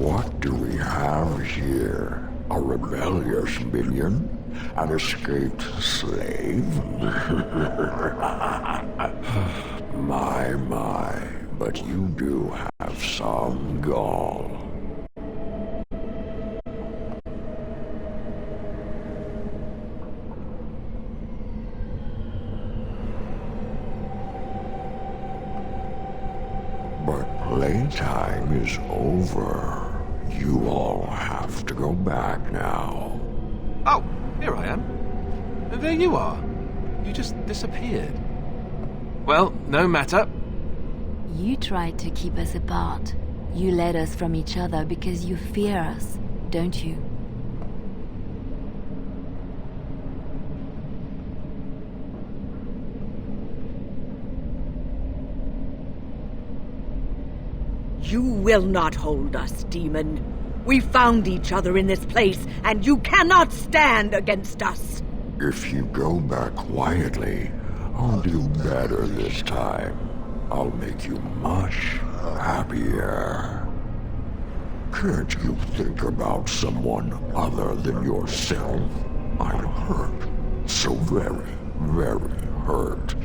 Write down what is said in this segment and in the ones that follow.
What do we have here? A rebellious minion? An escaped slave? My, but you do have some gall. But playtime is over. You all have to go back now. Oh, here I am. And there you are. You just disappeared. Well, no matter. You tried to keep us apart. You led us from each other because you fear us, don't you? You will not hold us, demon. We found each other in this place, and you cannot stand against us. If you go back quietly, I'll do better this time. I'll make you much happier. Can't you think about someone other than yourself? I'm hurt. So very, very hurt.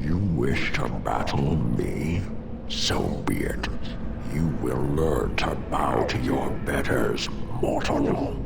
You wish to battle me? So be it. You will learn to bow to your betters, mortal.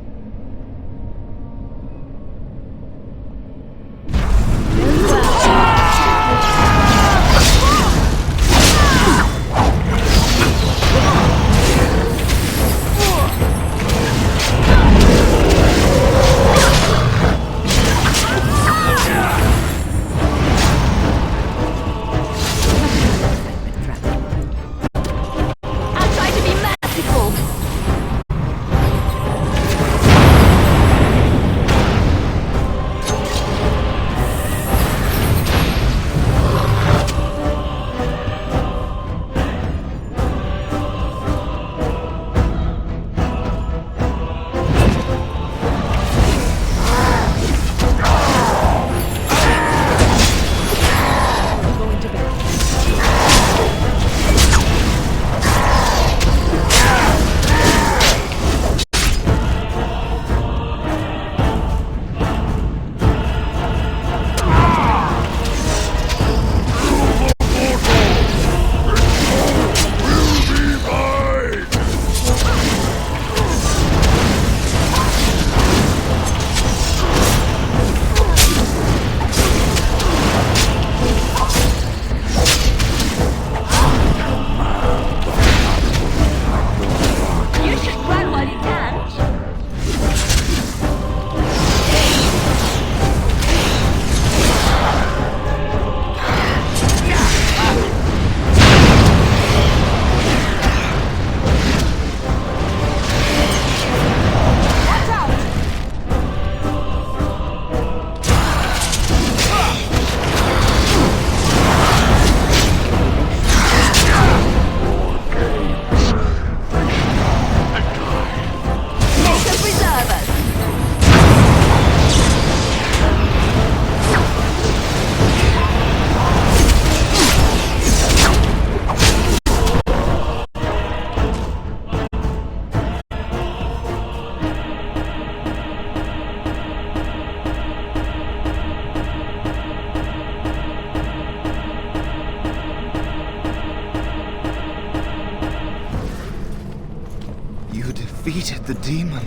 Defeated the demon.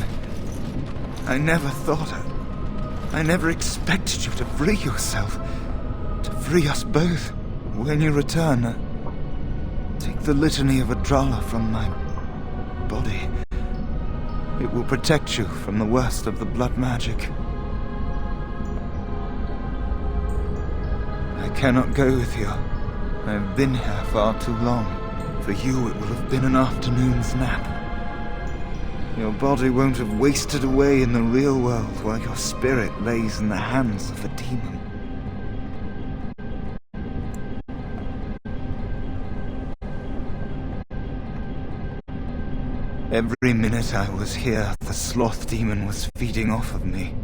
I never thought I never expected you to free yourself. To free us both. When you return, take the litany of Adrala from my body. It will protect you from the worst of the blood magic. I cannot go with you. I have been here far too long. For you, it will have been an afternoon's nap. Your body won't have wasted away in the real world while your spirit lays in the hands of a demon. Every minute I was here, the sloth demon was feeding off of me,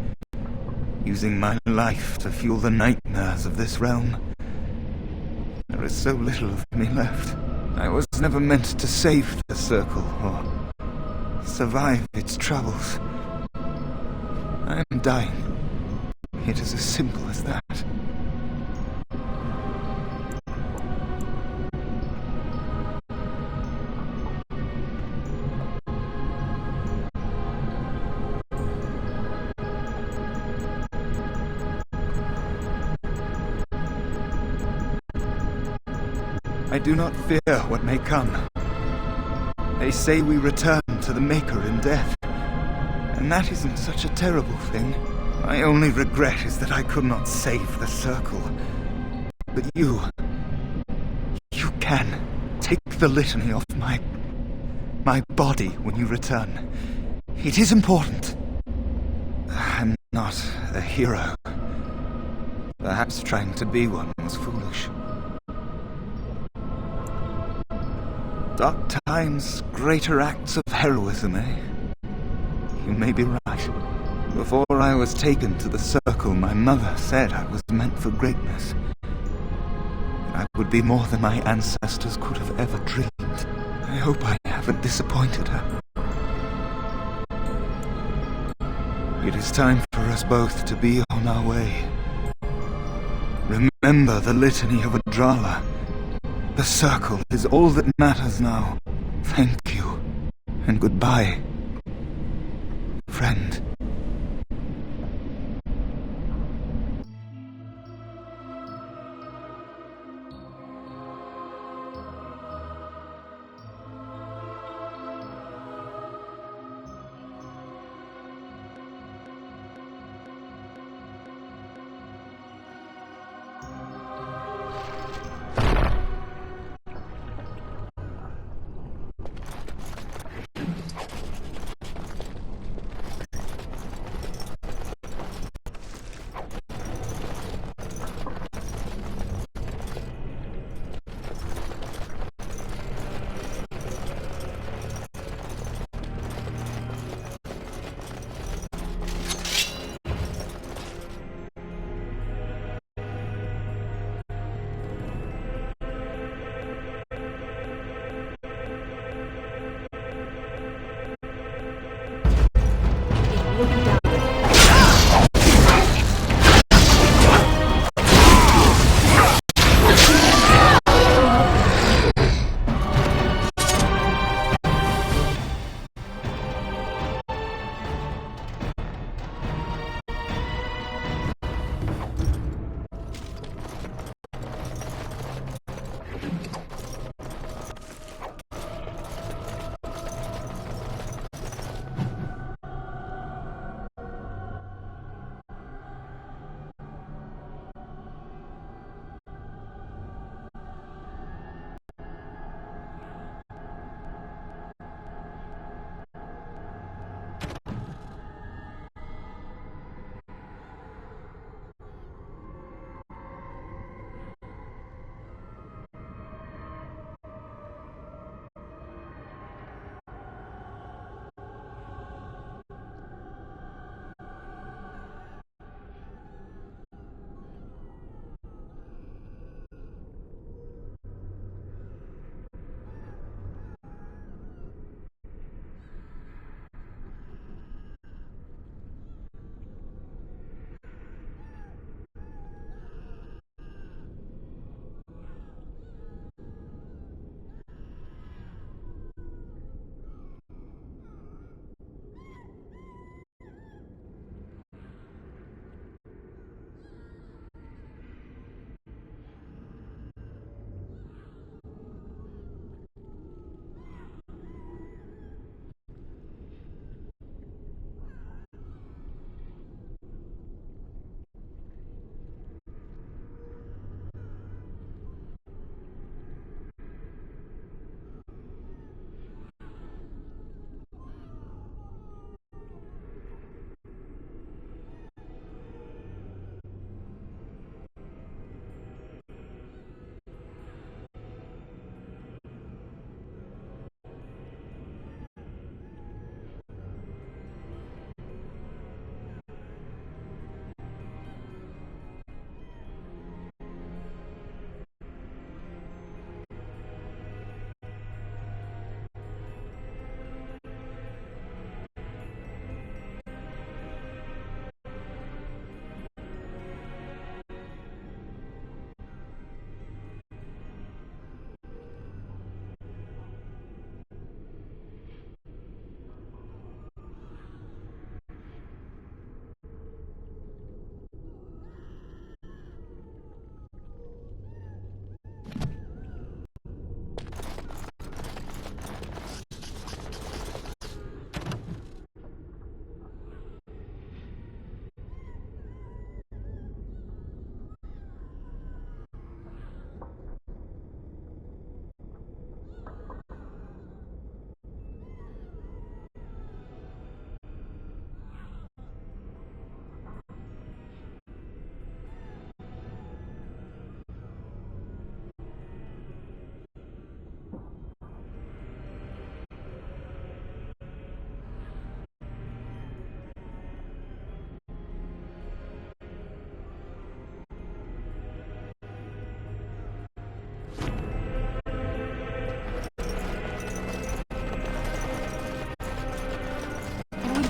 using my life to fuel the nightmares of this realm. There is so little of me left. I was never meant to save the circle or survive its troubles. I am dying. It is as simple as that. I do not fear what may come. They say we return to the Maker in death, and that isn't such a terrible thing. My only regret is that I could not save the circle. But you can take the litany off my body when you return. It is important. I'm not a hero. Perhaps trying to be one was foolish. Dark times, greater acts of heroism, eh? You may be right. Before I was taken to the circle, my mother said I was meant for greatness. I would be more than my ancestors could have ever dreamed. I hope I haven't disappointed her. It is time for us both to be on our way. Remember the litany of Adrala. The circle is all that matters now. Thank you, and goodbye, friend.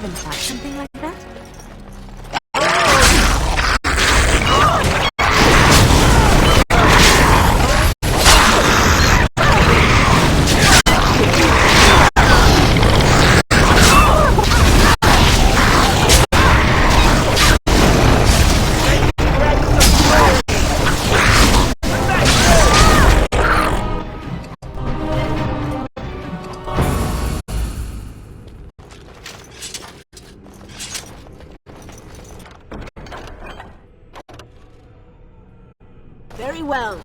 even have something like that? Very well.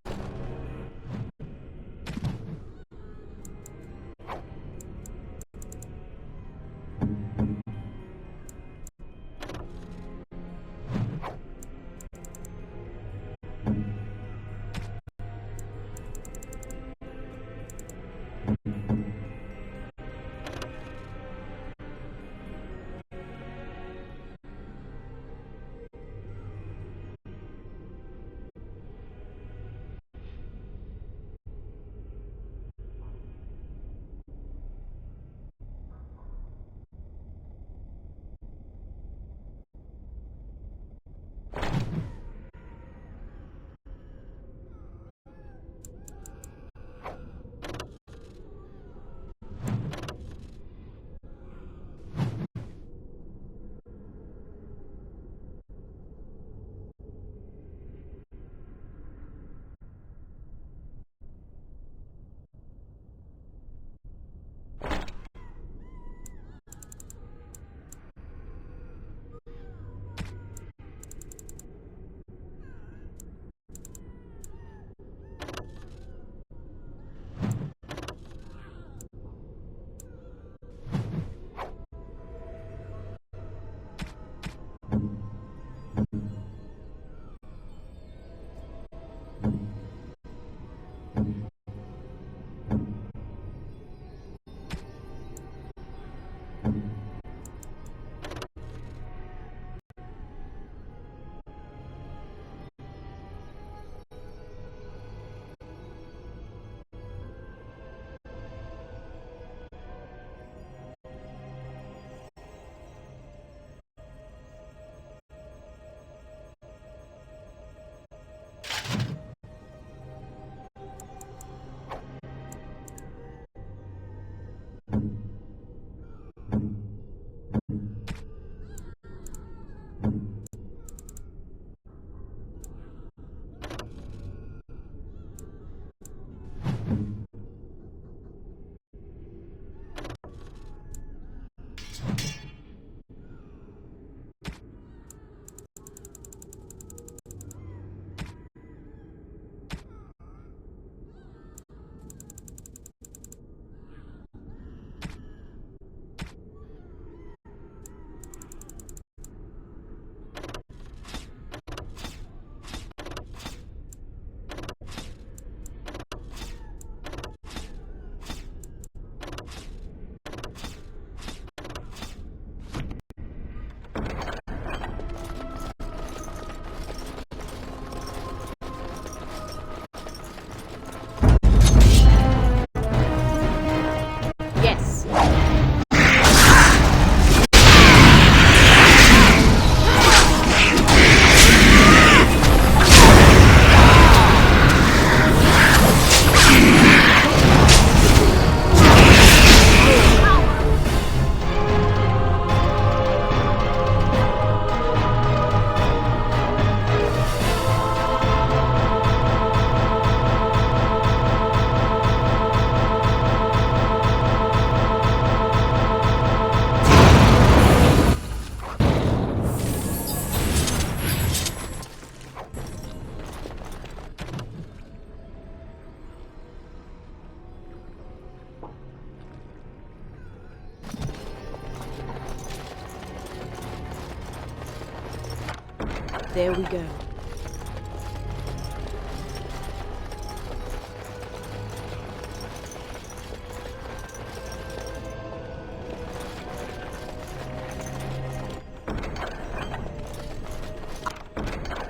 There we go.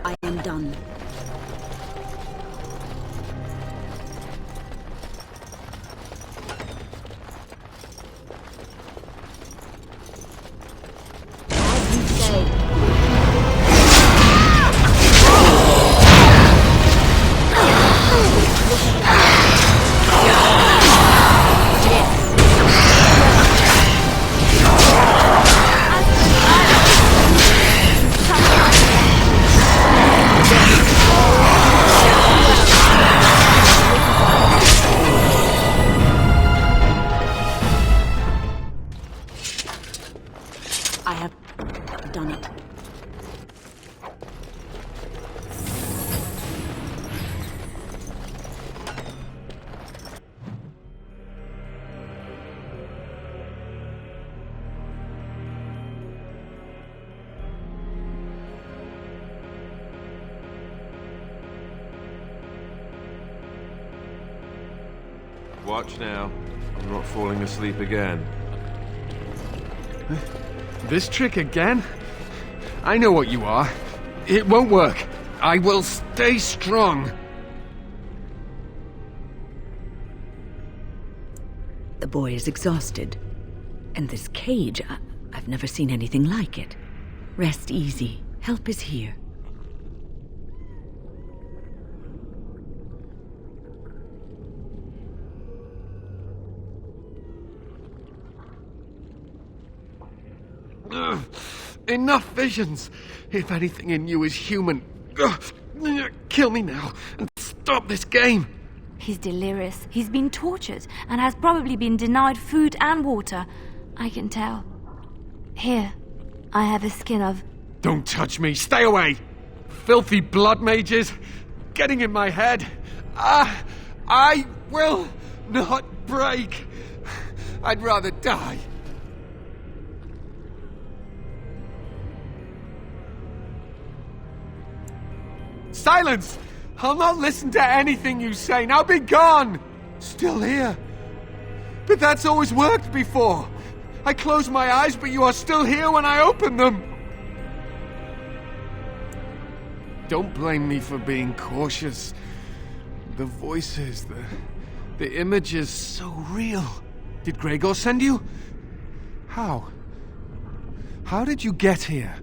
I am done. Watch now. I'm not falling asleep again. This trick again? I know what you are. It won't work. I will stay strong. The boy is exhausted. And this cage, I've never seen anything like it. Rest easy. Help is here. Ugh, enough visions. If anything in you is human, kill me now and stop this game. He's delirious. He's been tortured and has probably been denied food and water. I can tell. Here, I have a skin of... Don't touch me. Stay away. Filthy blood mages getting in my head. I will not break. I'd rather die. Silence! I'll not listen to anything you say. Now be gone! Still here. But that's always worked before. I close my eyes, but you are still here when I open them. Don't blame me for being cautious. The voices, the images, so real. Did Gregor send you? How? How did you get here?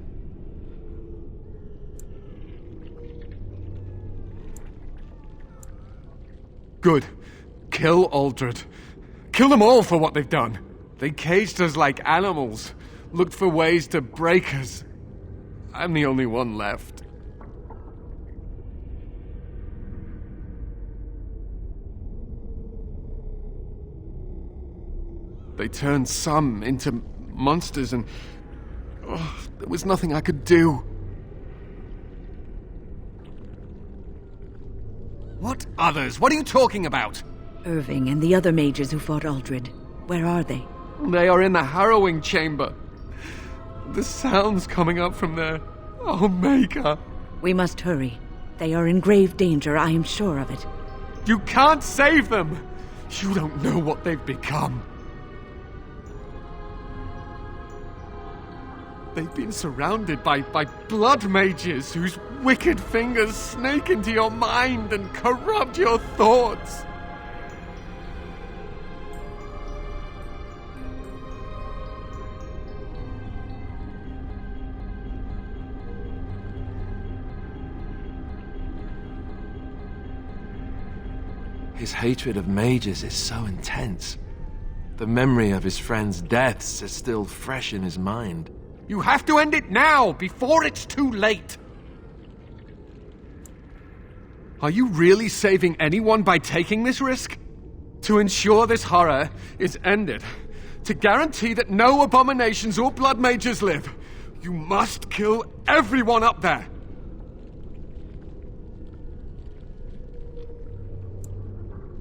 Good. Kill Aldred. Kill them all for what they've done. They caged us like animals, looked for ways to break us. I'm the only one left. They turned some into monsters and... there was nothing I could do. What others? What are you talking about? Irving and the other mages who fought Aldred. Where are they? They are in the harrowing chamber. The sounds coming up from there. Oh, Maker. We must hurry. They are in grave danger, I am sure of it. You can't save them! You don't know what they've become. They've been surrounded by blood mages whose wicked fingers snake into your mind and corrupt your thoughts. His hatred of mages is so intense. The memory of his friends' deaths is still fresh in his mind. You have to end it now, before it's too late! Are you really saving anyone by taking this risk? To ensure this horror is ended, to guarantee that no abominations or blood mages live, you must kill everyone up there!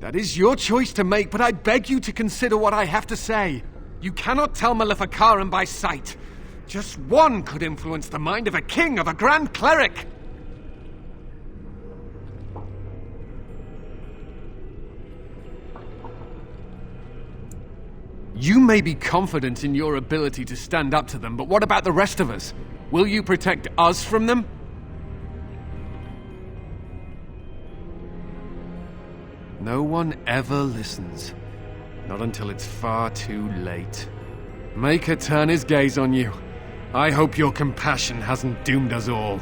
That is your choice to make, but I beg you to consider what I have to say. You cannot tell Maleficarum by sight. Just one could influence the mind of a king, of a grand cleric! You may be confident in your ability to stand up to them, but what about the rest of us? Will you protect us from them? No one ever listens. Not until it's far too late. Maker turn his gaze on you. I hope your compassion hasn't doomed us all.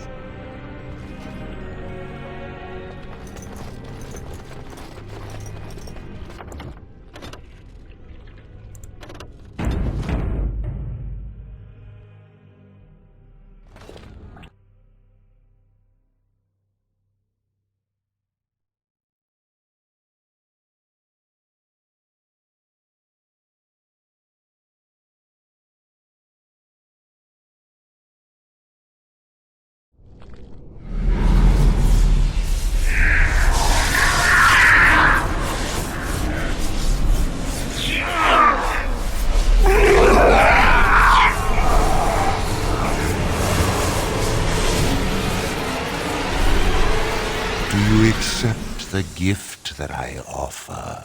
Do you accept the gift that I offer?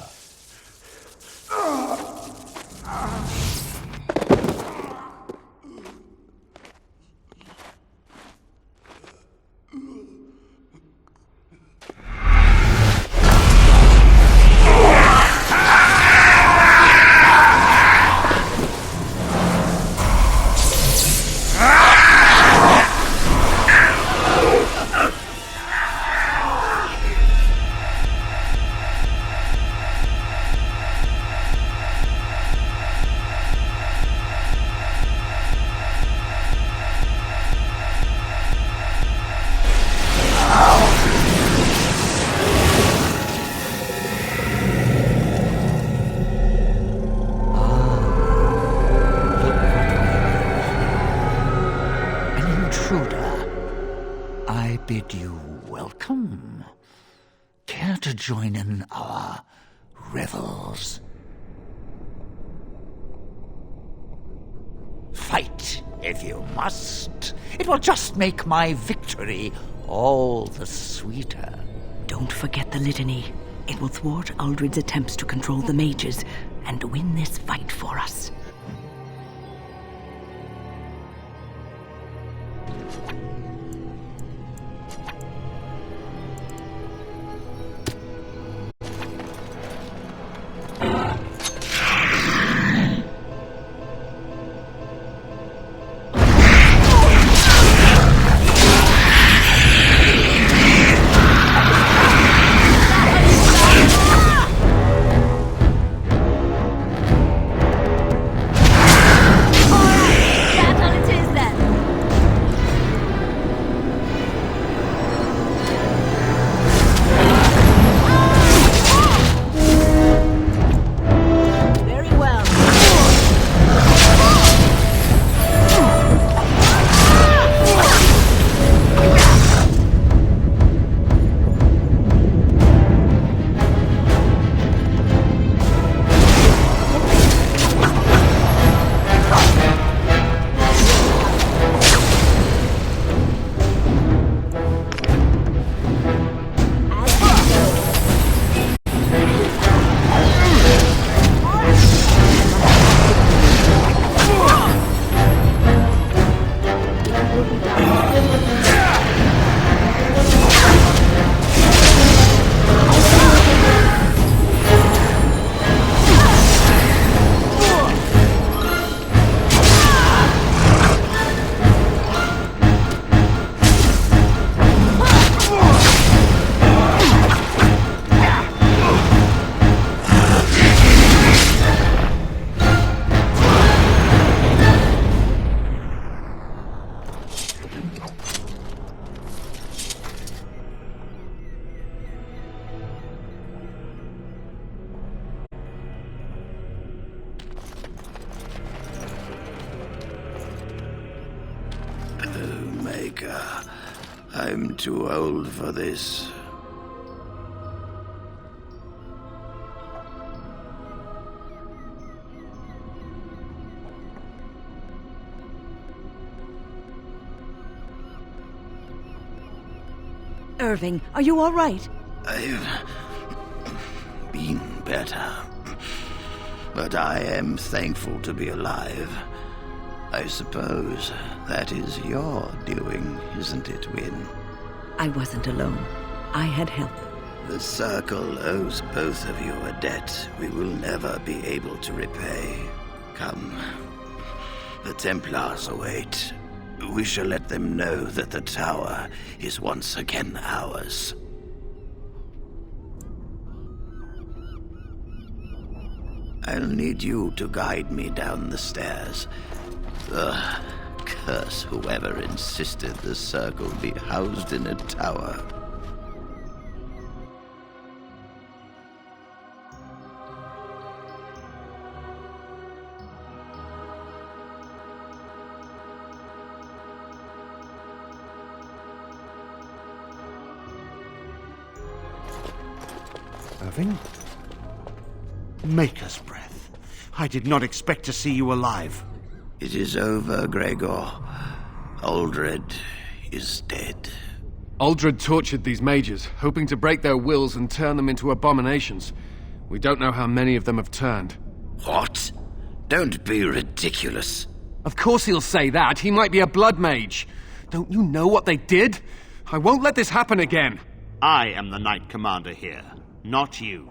I bid you welcome. Care to join in our revels? Fight if you must. It will just make my victory all the sweeter. Don't forget the litany. It will thwart Uldred's attempts to control the mages and win this fight for us. I'm too old for this. Irving, are you all right? I've been better. But I am thankful to be alive. I suppose that is your doing, isn't it, Wynne? I wasn't alone. I had help. The Circle owes both of you a debt we will never be able to repay. Come. The Templars await. We shall let them know that the tower is once again ours. I'll need you to guide me down the stairs. Ugh, curse whoever insisted the Circle be housed in a tower. Irving? Maker's breath. I did not expect to see you alive. It is over, Gregor. Uldred is dead. Uldred tortured these mages, hoping to break their wills and turn them into abominations. We don't know how many of them have turned. What? Don't be ridiculous. Of course he'll say that. He might be a blood mage. Don't you know what they did? I won't let this happen again. I am the Knight Commander here, not you.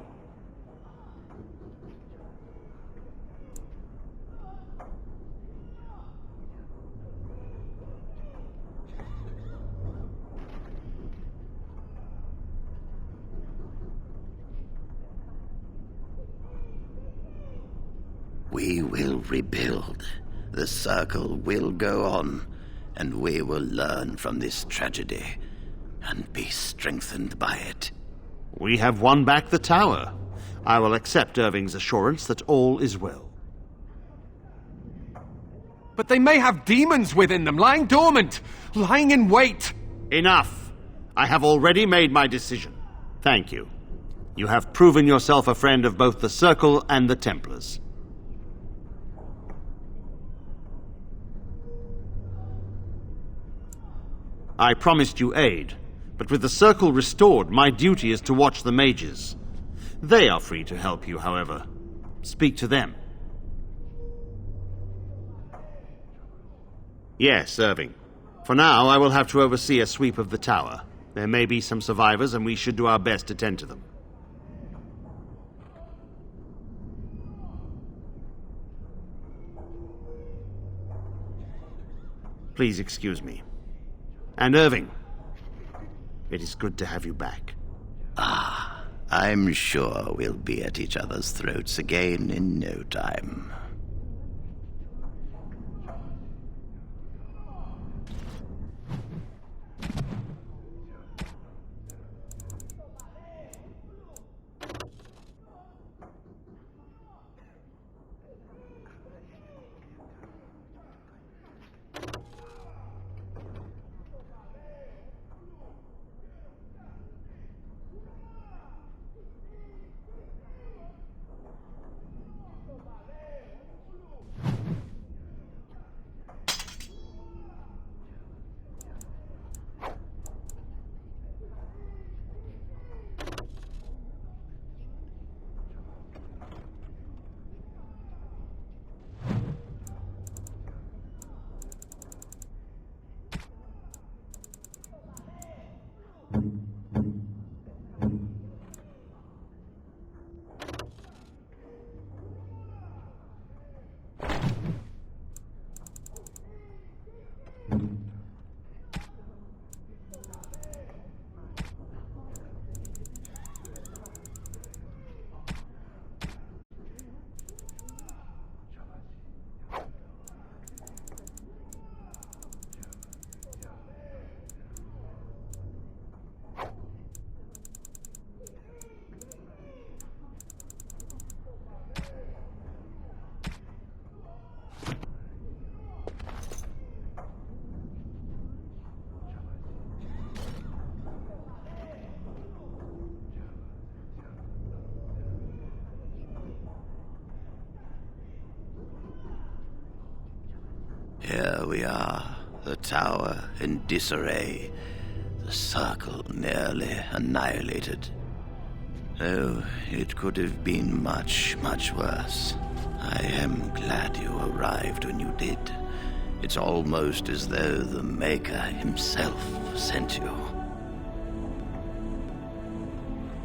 We will rebuild. The circle will go on, and we will learn from this tragedy and be strengthened by it. We have won back the tower. I will accept Irving's assurance that all is well. But they may have demons within them, lying dormant, lying in wait. Enough! I have already made my decision. Thank you. You have proven yourself a friend of both the Circle and the Templars. I promised you aid, but with the Circle restored, my duty is to watch the mages. They are free to help you, however. Speak to them. Yes, Irving. For now, I will have to oversee a sweep of the tower. There may be some survivors, and we should do our best to tend to them. Please excuse me. And Irving, it is good to have you back. I'm sure we'll be at each other's throats again in no time. Here we are, the tower in disarray, the circle nearly annihilated. Oh, it could have been much, much worse. I am glad you arrived when you did. It's almost as though the Maker himself sent you.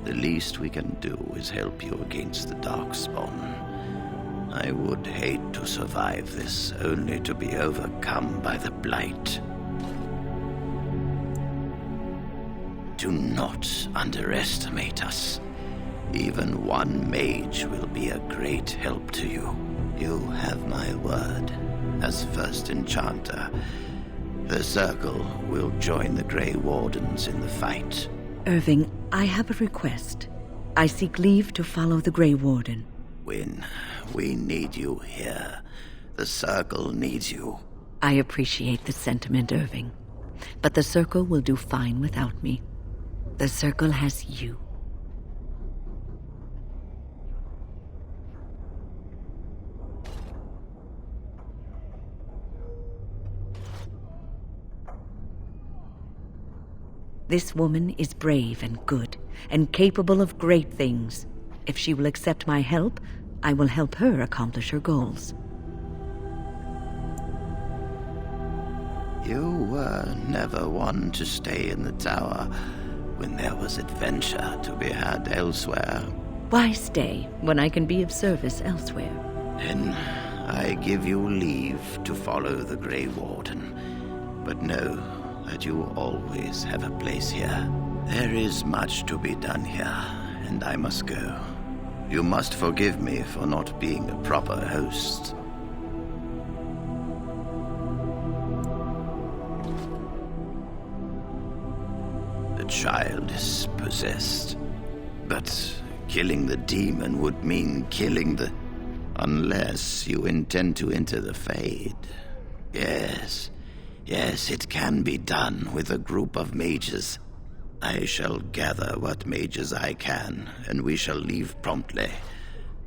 The least we can do is help you against the Darkspawn. I would hate to survive this, only to be overcome by the Blight. Do not underestimate us. Even one mage will be a great help to you. You have my word. As first enchanter, the Circle will join the Grey Wardens in the fight. Irving, I have a request. I seek leave to follow the Grey Warden. When we need you here, the Circle needs you. I appreciate the sentiment, Irving. But the Circle will do fine without me. The Circle has you. This woman is brave and good, and capable of great things. If she will accept my help, I will help her accomplish her goals. You were never one to stay in the tower when there was adventure to be had elsewhere. Why stay when I can be of service elsewhere? Then I give you leave to follow the Grey Warden. But know that you always have a place here. There is much to be done here, and I must go. You must forgive me for not being a proper host. The child is possessed. But killing the demon would mean killing the... Unless you intend to enter the Fade. Yes, it can be done with a group of mages. I shall gather what mages I can, and we shall leave promptly.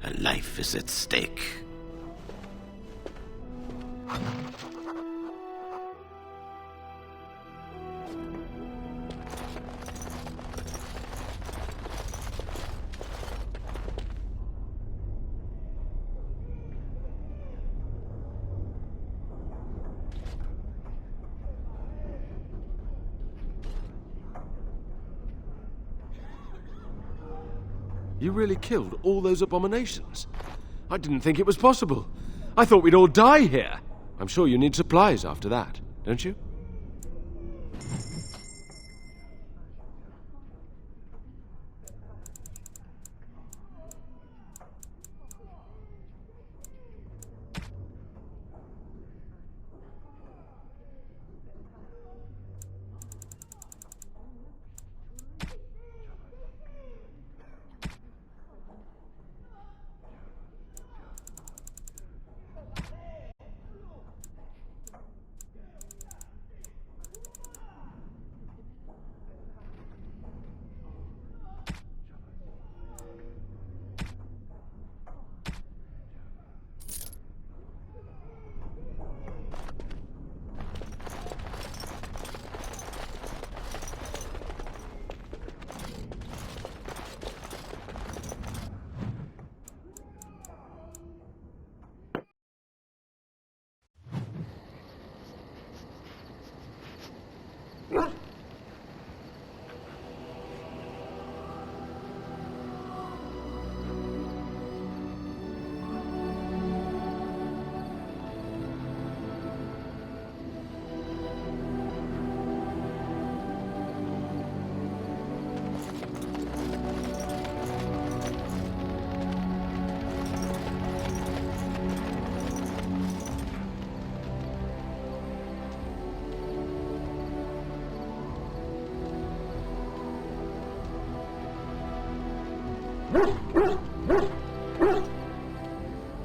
A life is at stake. You really killed all those abominations? I didn't think it was possible. I thought we'd all die here. I'm sure you need supplies after that, don't you?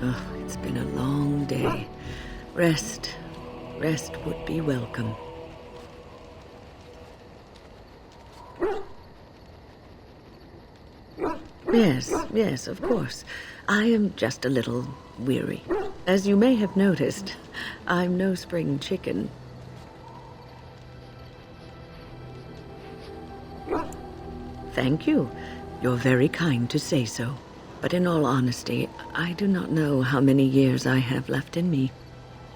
Oh, it's been a long day. Rest would be welcome. Yes, of course. I am just a little weary. As you may have noticed, I'm no spring chicken. Thank you. You're very kind to say so. But in all honesty, I do not know how many years I have left in me.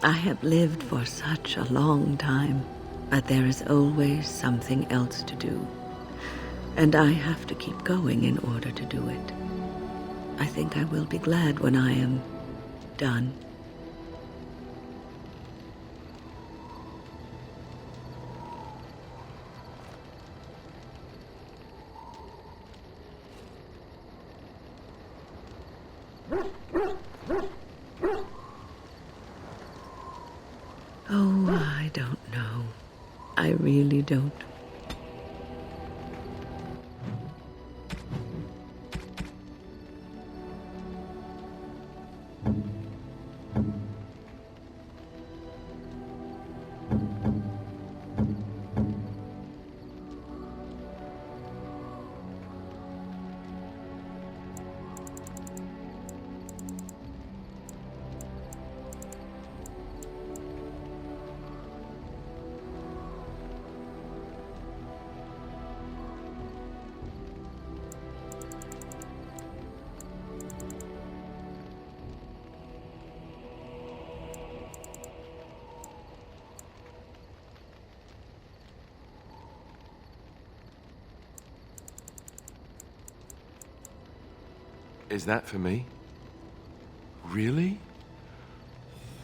I have lived for such a long time, but there is always something else to do. And I have to keep going in order to do it. I think I will be glad when I am done. Oh, I don't know. I really don't. Is that for me? Really?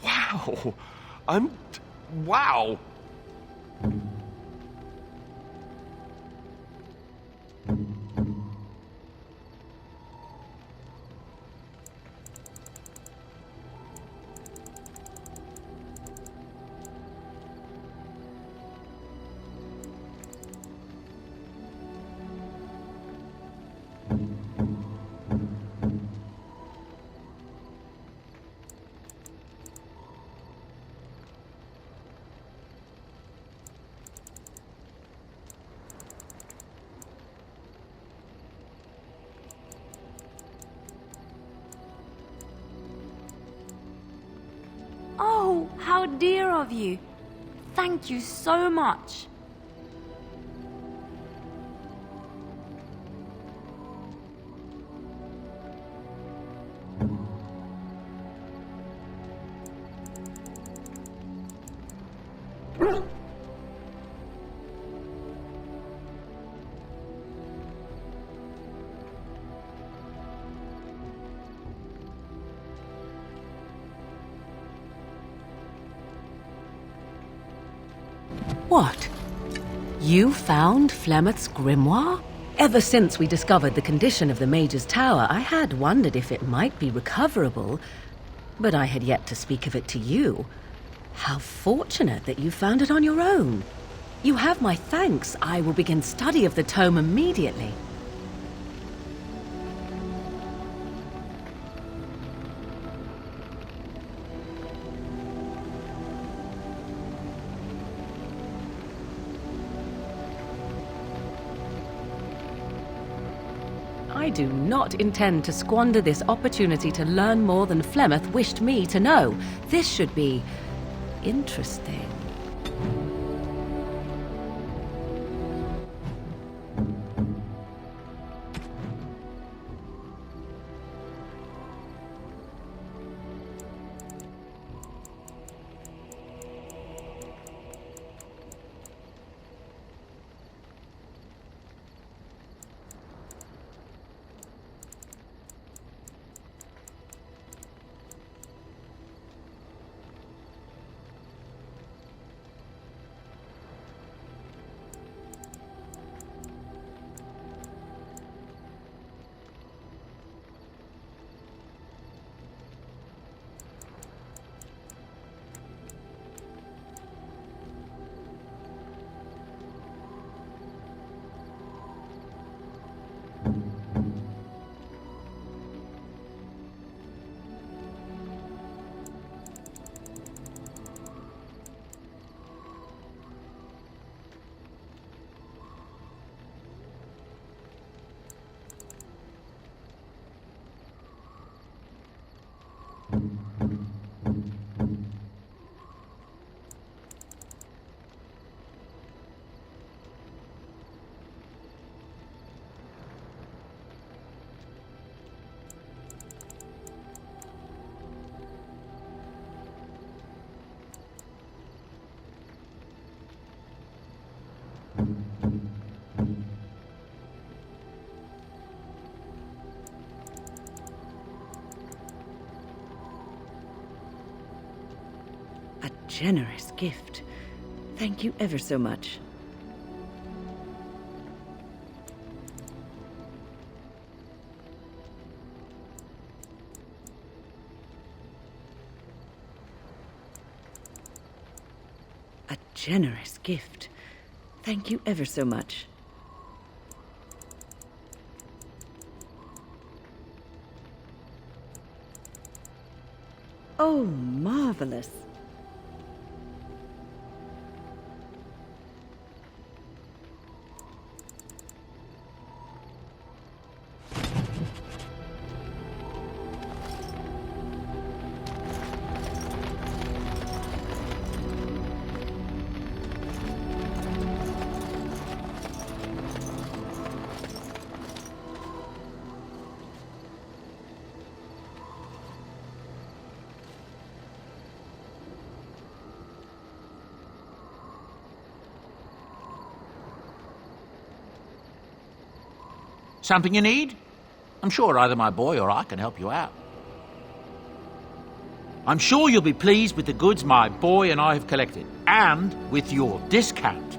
Wow! Wow! Oh, how dear of you. Thank you so much. What? You found Flemeth's grimoire? Ever since we discovered the condition of the Mage's Tower, I had wondered if it might be recoverable, but I had yet to speak of it to you. How fortunate that you found it on your own. You have my thanks. I will begin study of the tome immediately. I do not intend to squander this opportunity to learn more than Flemeth wished me to know. This should be interesting. A generous gift. Thank you ever so much. A generous gift. Thank you ever so much. Oh, marvelous. Something you need? I'm sure either my boy or I can help you out. I'm sure you'll be pleased with the goods my boy and I have collected, and with your discount.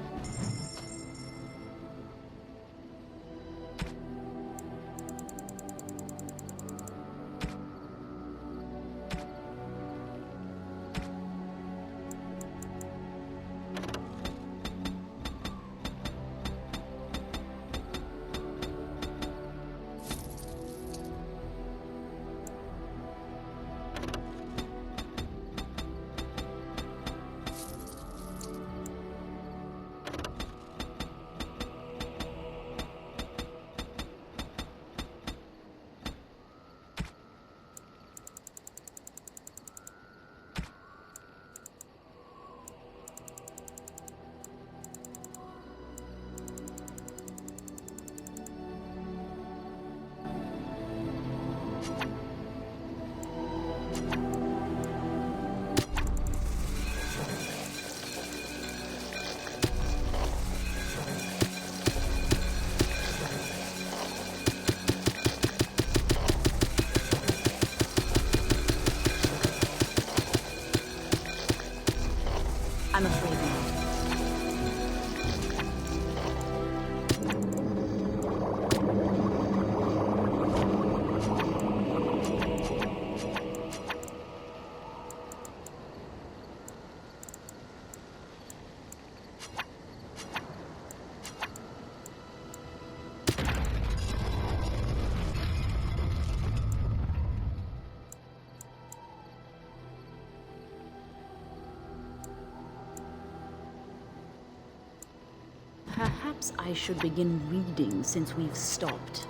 I'm afraid not. Perhaps I should begin reading since we've stopped.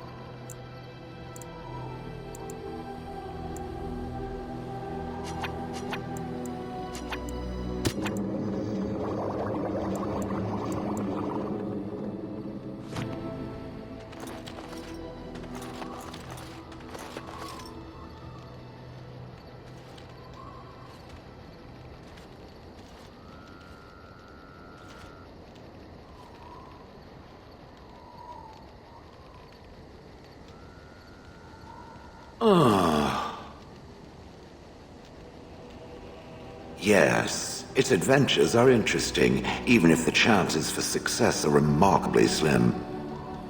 Yes, its adventures are interesting, even if the chances for success are remarkably slim.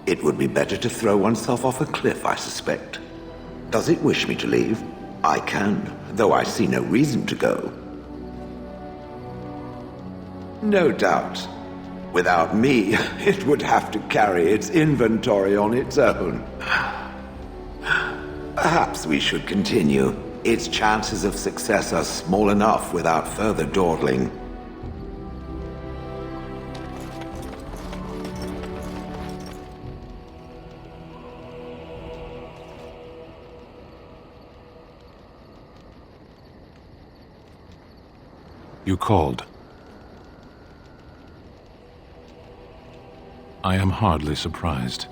It would be better to throw oneself off a cliff, I suspect. Does it wish me to leave? I can, though I see no reason to go. No doubt. Without me, it would have to carry its inventory on its own. Perhaps we should continue. Its chances of success are small enough without further dawdling. You called. I am hardly surprised.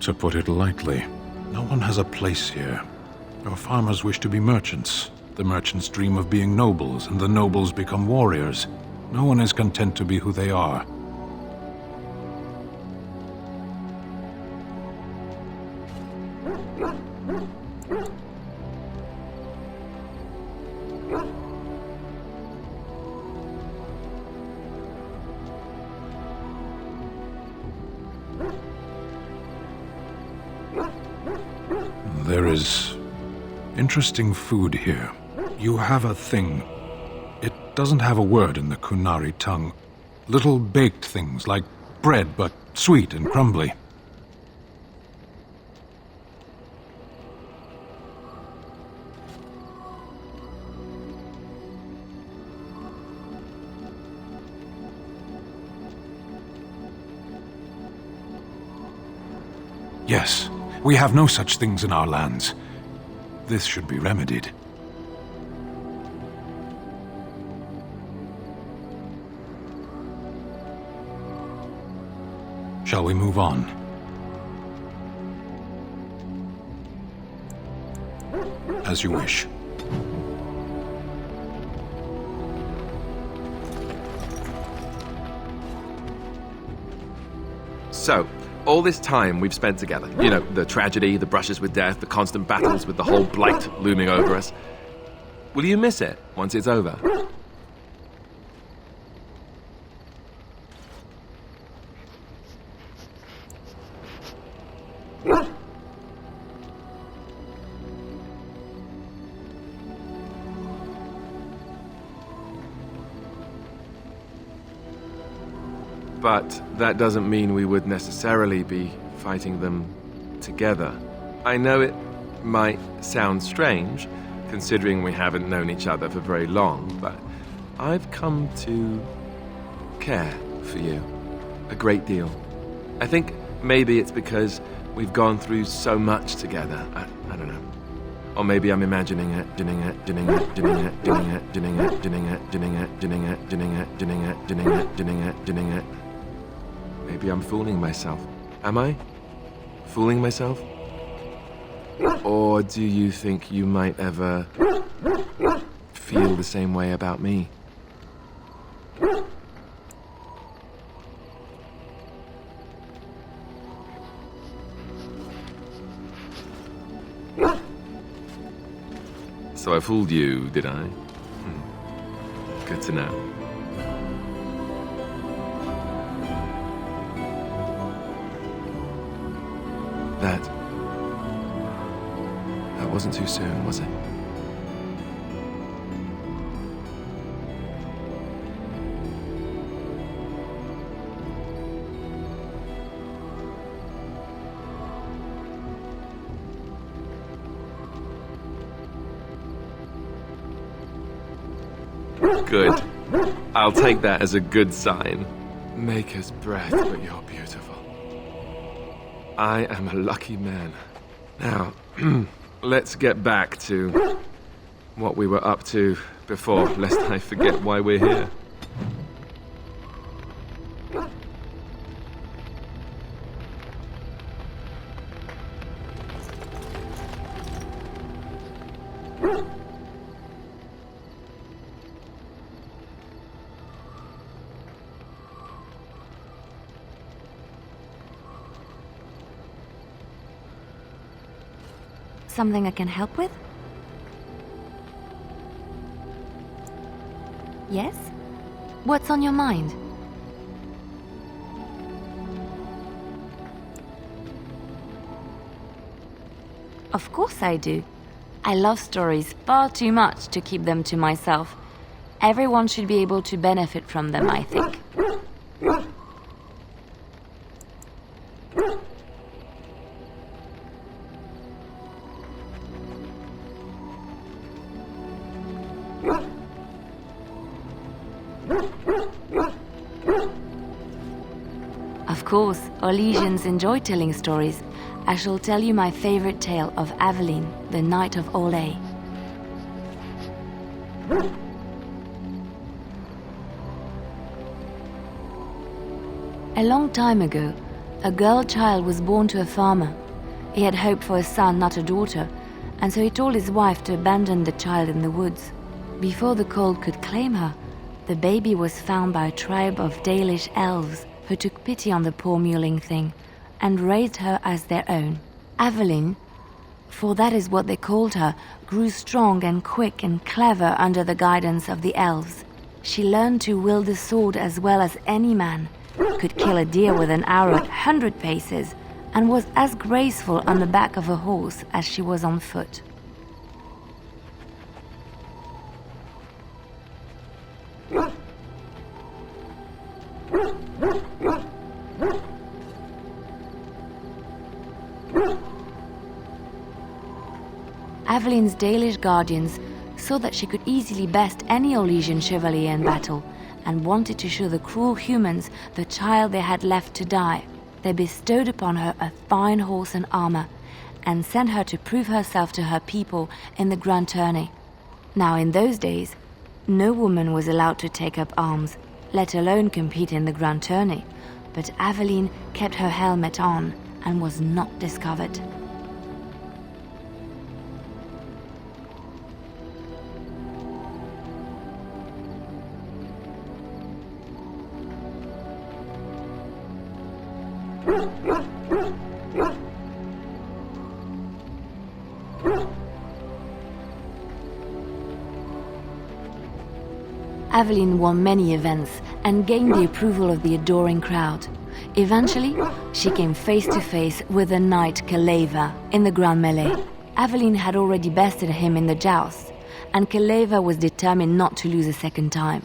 To put it lightly, no one has a place here. Your farmers wish to be merchants. The merchants dream of being nobles, and the nobles become warriors. No one is content to be who they are. There is interesting food here. You have a thing. It doesn't have a word in the Kunari tongue. Little baked things like bread, but sweet and crumbly. Yes, we have no such things in our lands. This should be remedied. Shall we move on? As you wish. So, All this time we've spent together. You know, the tragedy, the brushes with death, the constant battles with the whole blight looming over us. Will you miss it once it's over? But that doesn't mean we would necessarily be fighting them together. I know it might sound strange, considering we haven't known each other for very long, but I've come to care for you a great deal. I think maybe it's because we've gone through so much together. I don't know. Or maybe I'm imagining it. Maybe I'm fooling myself. Am I? Fooling myself? Or do you think you might ever feel the same way about me? So I fooled you, did I? Good to know. That wasn't too soon, was it? Good. I'll take that as a good sign. Maker's breath, but you're beautiful. I am a lucky man. Now, let's get back to what we were up to before, lest I forget why we're here. Something I can help with? Yes? What's on your mind? Of course I do. I love stories far too much to keep them to myself. Everyone should be able to benefit from them, I think. Of course, Orlesians enjoy telling stories. I shall tell you my favorite tale of Aveline, the Knight of Olay. A long time ago, a girl child was born to a farmer. He had hoped for a son, not a daughter, and so he told his wife to abandon the child in the woods. Before the cold could claim her, the baby was found by a tribe of Dalish elves who took pity on the poor mewling thing and raised her as their own. Aveline, for that is what they called her, grew strong and quick and clever under the guidance of the elves. She learned to wield the sword as well as any man, could kill a deer with an arrow at 100 paces, and was as graceful on the back of a horse as she was on foot. Aveline's Dalish guardians saw that she could easily best any Orlesian chevalier in battle, and wanted to show the cruel humans the child they had left to die. They bestowed upon her a fine horse and armor, and sent her to prove herself to her people in the grand tourney. Now in those days, no woman was allowed to take up arms, let alone compete in the grand tourney, but Aveline kept her helmet on and was not discovered. Aveline won many events and gained the approval of the adoring crowd. Eventually, she came face to face with the knight Kaleva in the grand melee. Aveline had already bested him in the joust, and Kaleva was determined not to lose a second time.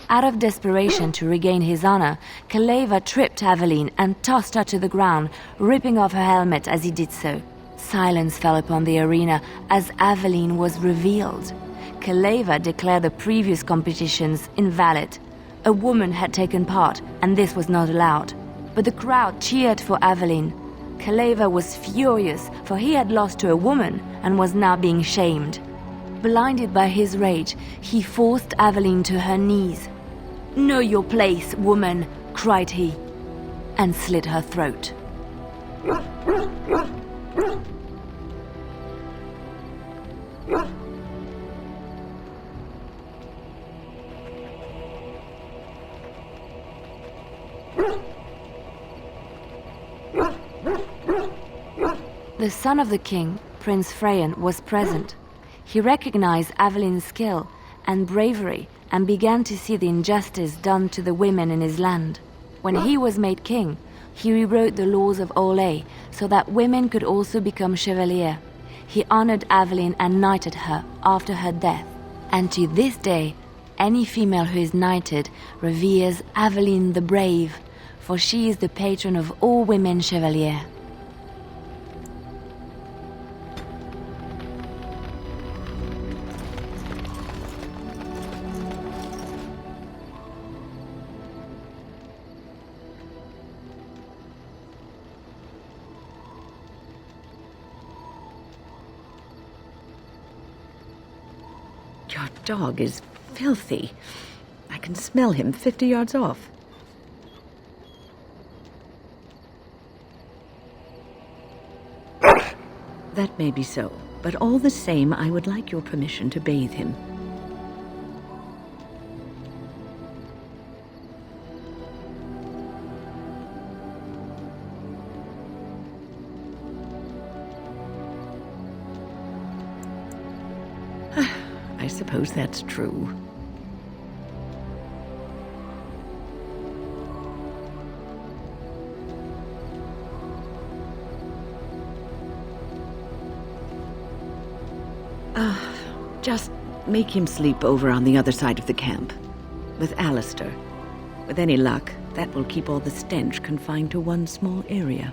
Out of desperation to regain his honor, Kaleva tripped Aveline and tossed her to the ground, ripping off her helmet as he did so. Silence fell upon the arena as Aveline was revealed. Kaleva declared the previous competitions invalid. A woman had taken part, and this was not allowed. But the crowd cheered for Aveline. Kaleva was furious, for he had lost to a woman and was now being shamed. Blinded by his rage, he forced Aveline to her knees. "Know your place, woman," cried he, and slit her throat. The son of the king, Prince Freyan, was present. He recognized Aveline's skill and bravery and began to see the injustice done to the women in his land. When he was made king, he rewrote the laws of Olay so that women could also become chevalier. He honored Aveline and knighted her after her death. And to this day, any female who is knighted reveres Aveline the Brave, for she is the patron of all women chevalier. Your dog is filthy. I can smell him 50 yards off. That may be so, but all the same, I would like your permission to bathe him. I suppose that's true. Just make him sleep over on the other side of the camp, with Alistair. With any luck, that will keep all the stench confined to one small area.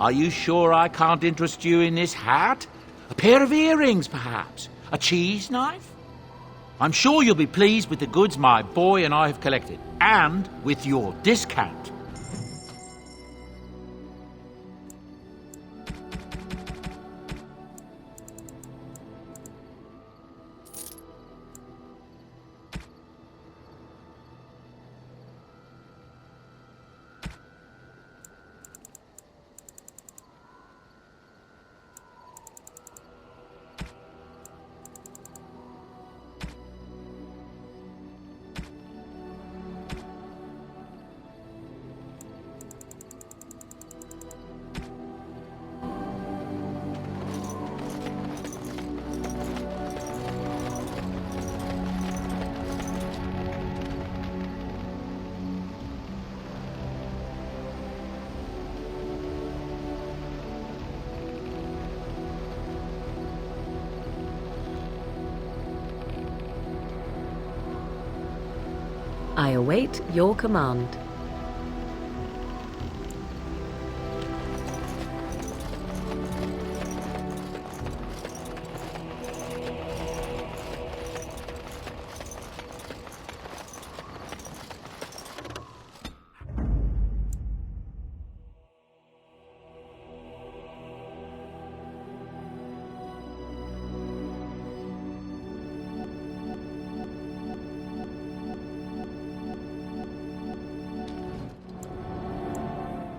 Are you sure I can't interest you in this hat? A pair of earrings, perhaps? A cheese knife? I'm sure you'll be pleased with the goods my boy and I have collected, and with your discount. I await your command.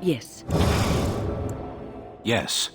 Yes. Yes.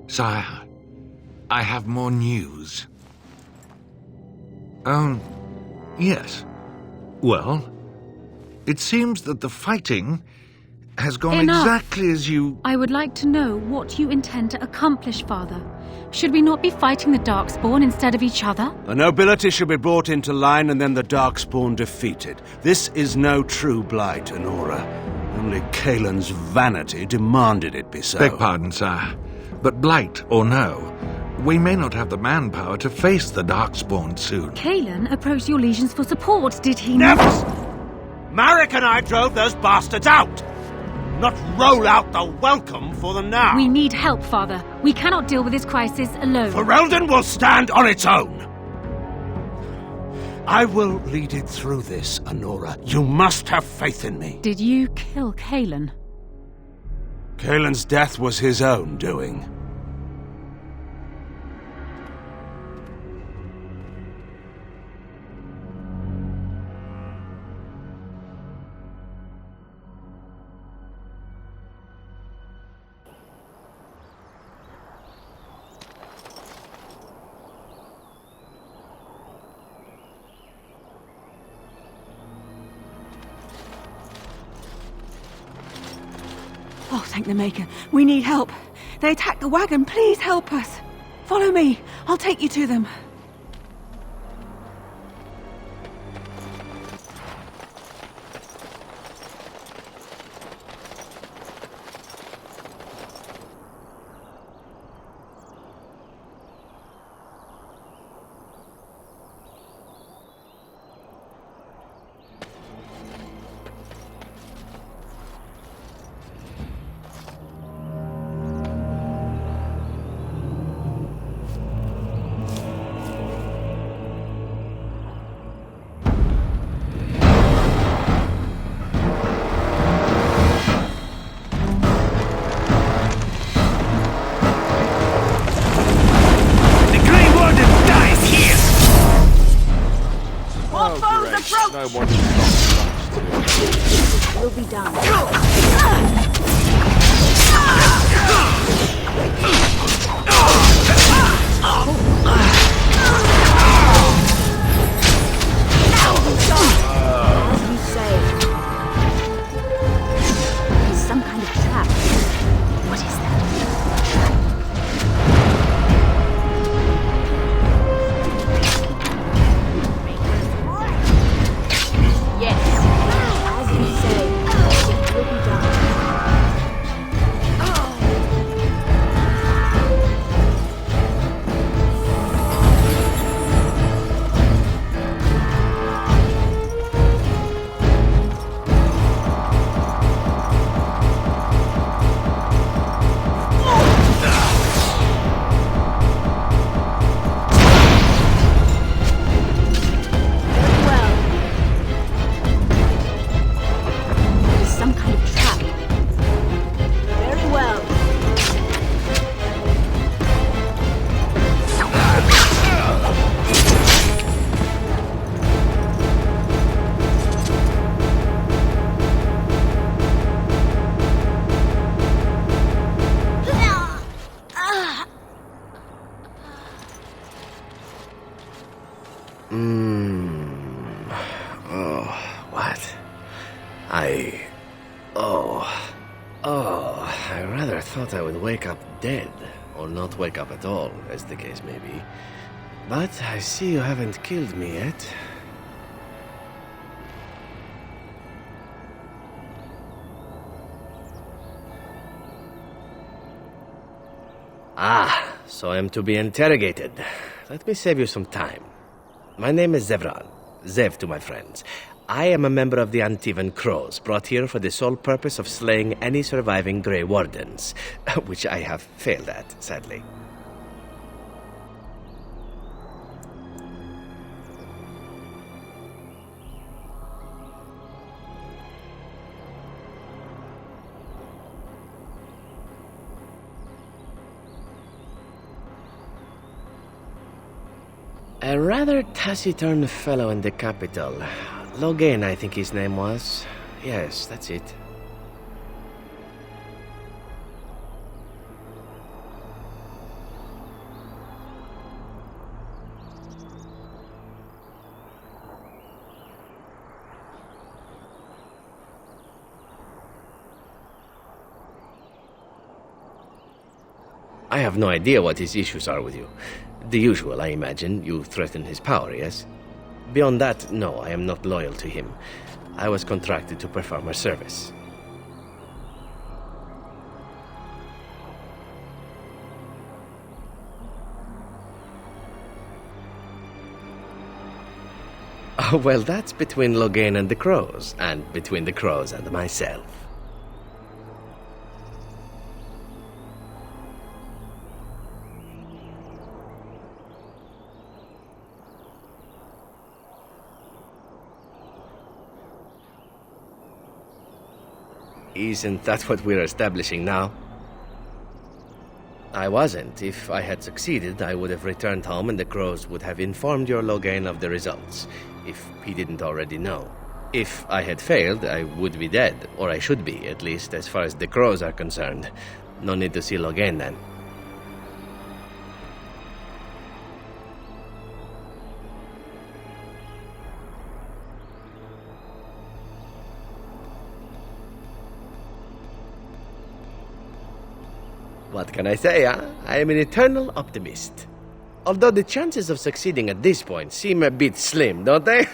Sire, I have more news. Yes. Well, it seems that the fighting has gone exactly as you... I would like to know what you intend to accomplish, Father. Should we not be fighting the Darkspawn instead of each other? The nobility should be brought into line and then the Darkspawn defeated. This is no true blight, Honora. Only Caelan's vanity demanded it be so. Beg pardon, sire. But blight or no, we may not have the manpower to face the Darkspawn soon. Caelan approached your legions for support, did he Never! not? Marek and I drove those bastards out! not roll out the welcome for the now. We need help, Father. We cannot deal with this crisis alone. Ferelden will stand on its own. I will lead it through this, Honora. You must have faith in me. Did you kill Kalen? Kalen's death was his own doing. Oh, thank the Maker. We need help. They attacked the wagon. Please help us. Follow me. I'll take you to them. No one is We'll be done. As you say. It's some kind of trap. What is that? Yes, as you say, it will be done. I rather thought I would wake up dead, or not wake up at all, as the case may be. But I see you haven't killed me yet. Ah, so I am to be interrogated. Let me save you some time. My name is Zevran. Zev to my friends. I am a member of the Antivan Crows, brought here for the sole purpose of slaying any surviving Grey Wardens, which I have failed at, sadly. A rather taciturn fellow in the capital. Logain, I think his name was. Yes, that's it. I have no idea what his issues are with you. The usual, I imagine. You threaten his power, yes? Beyond that, no, I am not loyal to him. I was contracted to perform a service. Oh, well, that's between Logain and the Crows, and between the Crows and myself. Isn't that what we're establishing now? I wasn't. If I had succeeded, I would have returned home and the crows would have informed your Logain of the results, if he didn't already know. If I had failed, I would be dead, or I should be, at least as far as the crows are concerned. No need to see Logain then. What can I say, huh? I am an eternal optimist. Although the chances of succeeding at this point seem a bit slim, don't they?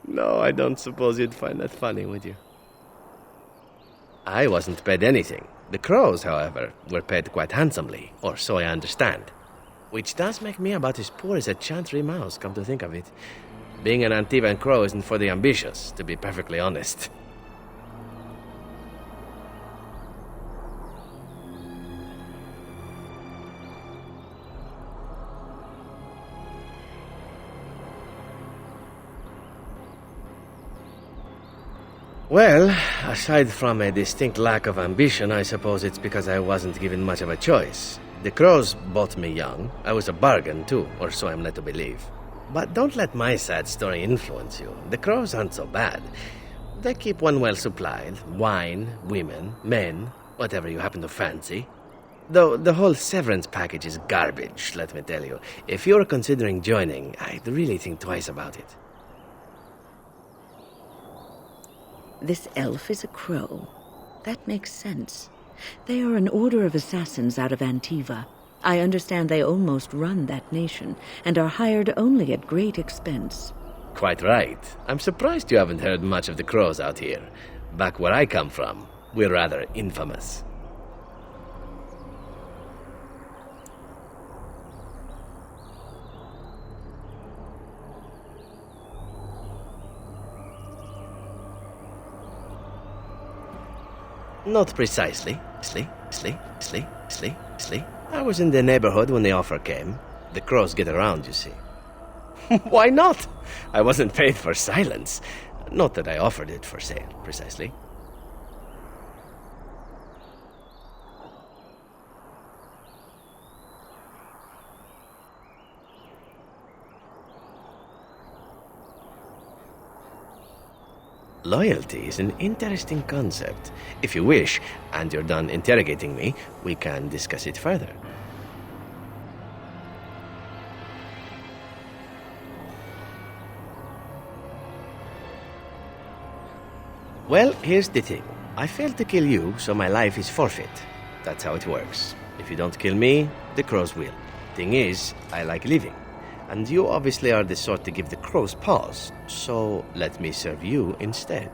No, I don't suppose you'd find that funny, would you? I wasn't paid anything. The crows, however, were paid quite handsomely, or so I understand. Which does make me about as poor as a chantry mouse, come to think of it. Being an Antivan crow isn't for the ambitious, to be perfectly honest. Well, aside from a distinct lack of ambition, I suppose it's because I wasn't given much of a choice. The crows bought me young. I was a bargain, too, or so I'm led to believe. But don't let my sad story influence you. The crows aren't so bad. They keep one well supplied. Wine, women, men, whatever you happen to fancy. Though the whole severance package is garbage, let me tell you. If you're considering joining, I'd really think twice about it. This elf is a crow. That makes sense. They are an order of assassins out of Antiva. I understand they almost run that nation, and are hired only at great expense. Quite right. I'm surprised you haven't heard much of the crows out here. Back where I come from, we're rather infamous. Not precisely. I was in the neighborhood when the offer came. The crows get around, you see. Why not? I wasn't paid for silence. Not that I offered it for sale, precisely. Loyalty is an interesting concept. If you wish, and you're done interrogating me, we can discuss it further. Well, here's the thing. I failed to kill you, so my life is forfeit. That's how it works. If you don't kill me, the crows will. Thing is, I like living. And you obviously are the sort to give the crows pause, so let me serve you instead.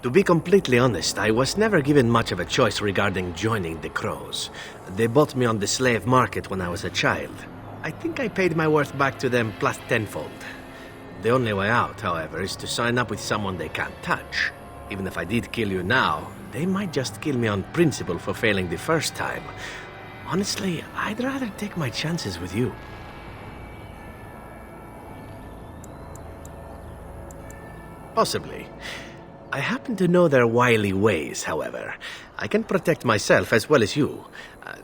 To be completely honest, I was never given much of a choice regarding joining the crows. They bought me on the slave market when I was a child. I think I paid my worth back to them plus tenfold. The only way out, however, is to sign up with someone they can't touch. Even if I did kill you now, they might just kill me on principle for failing the first time. Honestly, I'd rather take my chances with you. Possibly. I happen to know their wily ways, however. I can protect myself as well as you.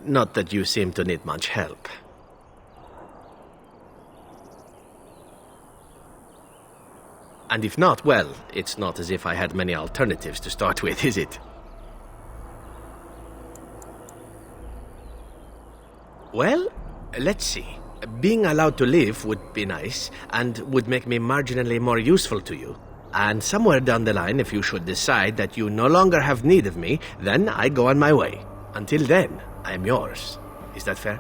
Not that you seem to need much help. And if not, well, it's not as if I had many alternatives to start with, is it? Well, let's see. Being allowed to live would be nice, and would make me marginally more useful to you. And somewhere down the line, if you should decide that you no longer have need of me, then I go on my way. Until then, I am yours. Is that fair?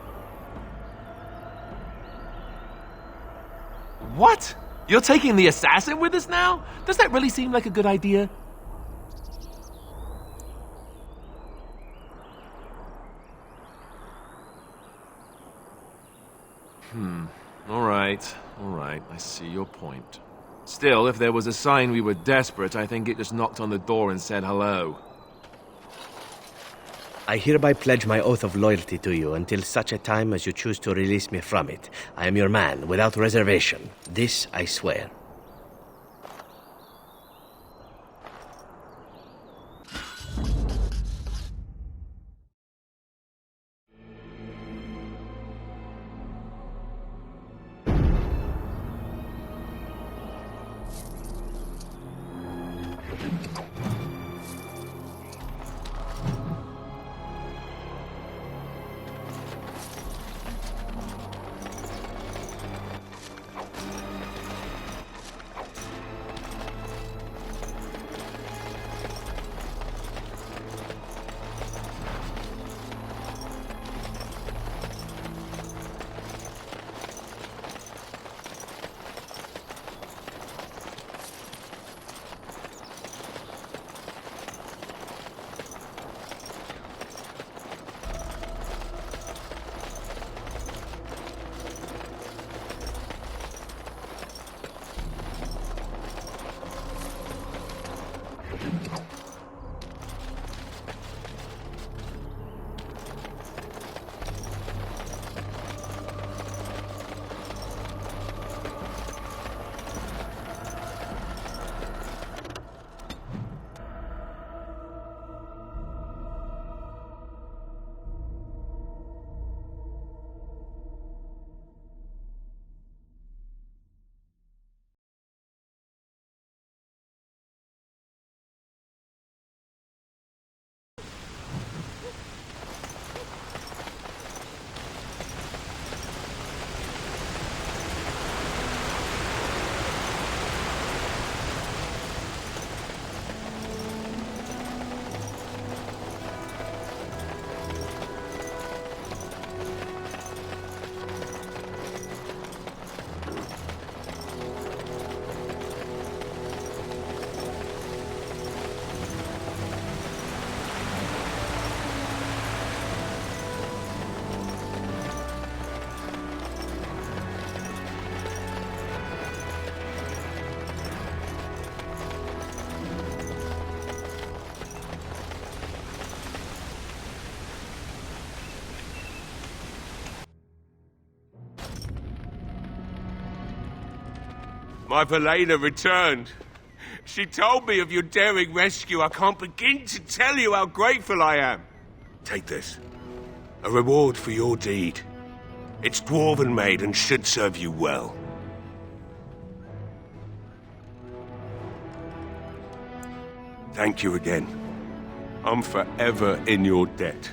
What? You're taking the assassin with us now? Does that really seem like a good idea? All right. All right, I see your point. Still, if there was a sign we were desperate, I think it just knocked on the door and said hello. I hereby pledge my oath of loyalty to you until such a time as you choose to release me from it. I am your man, without reservation. This I swear. My Velena returned. She told me of your daring rescue. I can't begin to tell you how grateful I am. Take this. A reward for your deed. It's dwarven made and should serve you well. Thank you again. I'm forever in your debt.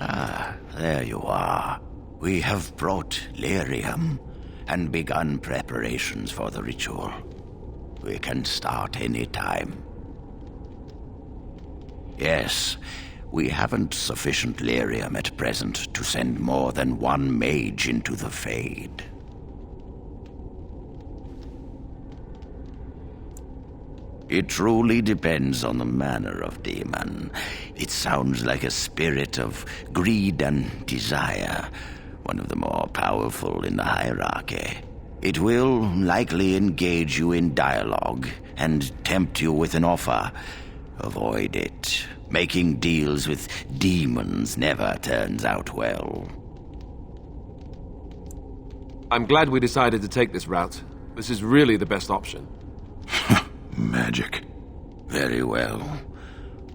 Ah, there you are. We have brought lyrium and begun preparations for the ritual. We can start any time. Yes, we haven't sufficient lyrium at present to send more than one mage into the Fade. It truly depends on the manner of demon. It sounds like a spirit of greed and desire, one of the more powerful in the hierarchy. It will likely engage you in dialogue and tempt you with an offer. Avoid it. Making deals with demons never turns out well. I'm glad we decided to take this route. This is really the best option. Magic. Very well.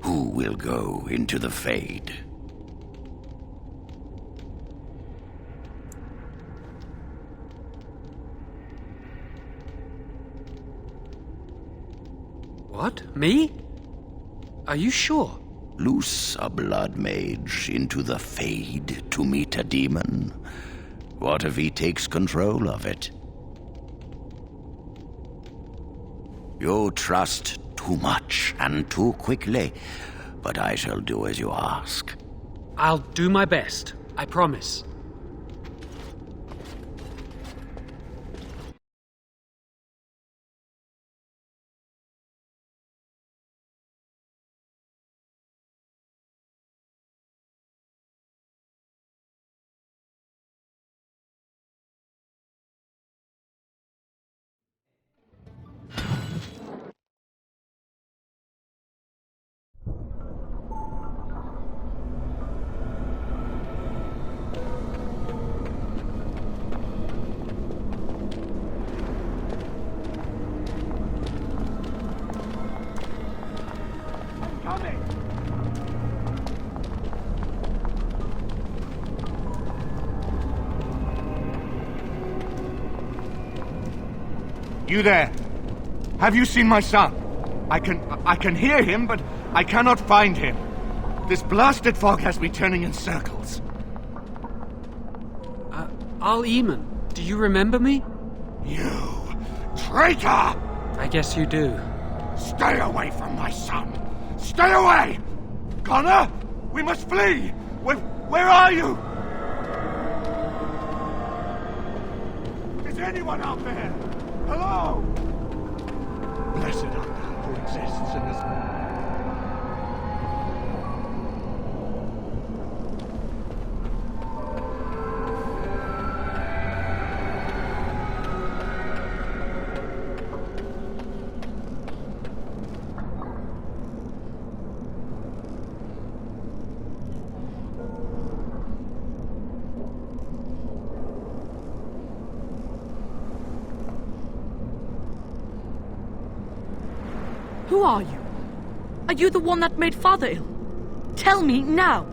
Who will go into the Fade? What? Me? Are you sure? Loose a blood mage into the Fade to meet a demon. What if he takes control of it? You trust too much and too quickly, but I shall do as you ask. I'll do my best. I promise. You there? Have you seen my son? I can hear him, but I cannot find him. This blasted fog has me turning in circles. Al-Eamon, do you remember me? You traitor! I guess you do. Stay away from my son! Stay away! Connor, we must flee! Where are you? Is anyone out there? Hello? Blessed art thou who exists in this... Who are you? Are you the one that made Father ill? Tell me now!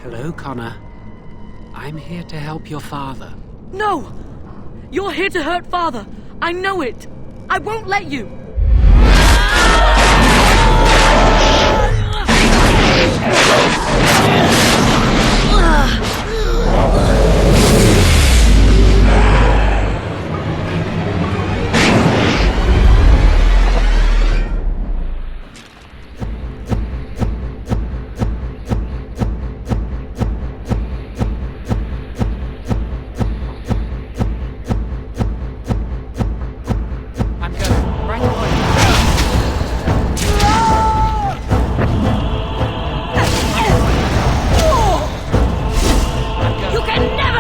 Hello, Connor. I'm here to help your father. No! You're here to hurt Father! I know it! I won't let you! You can never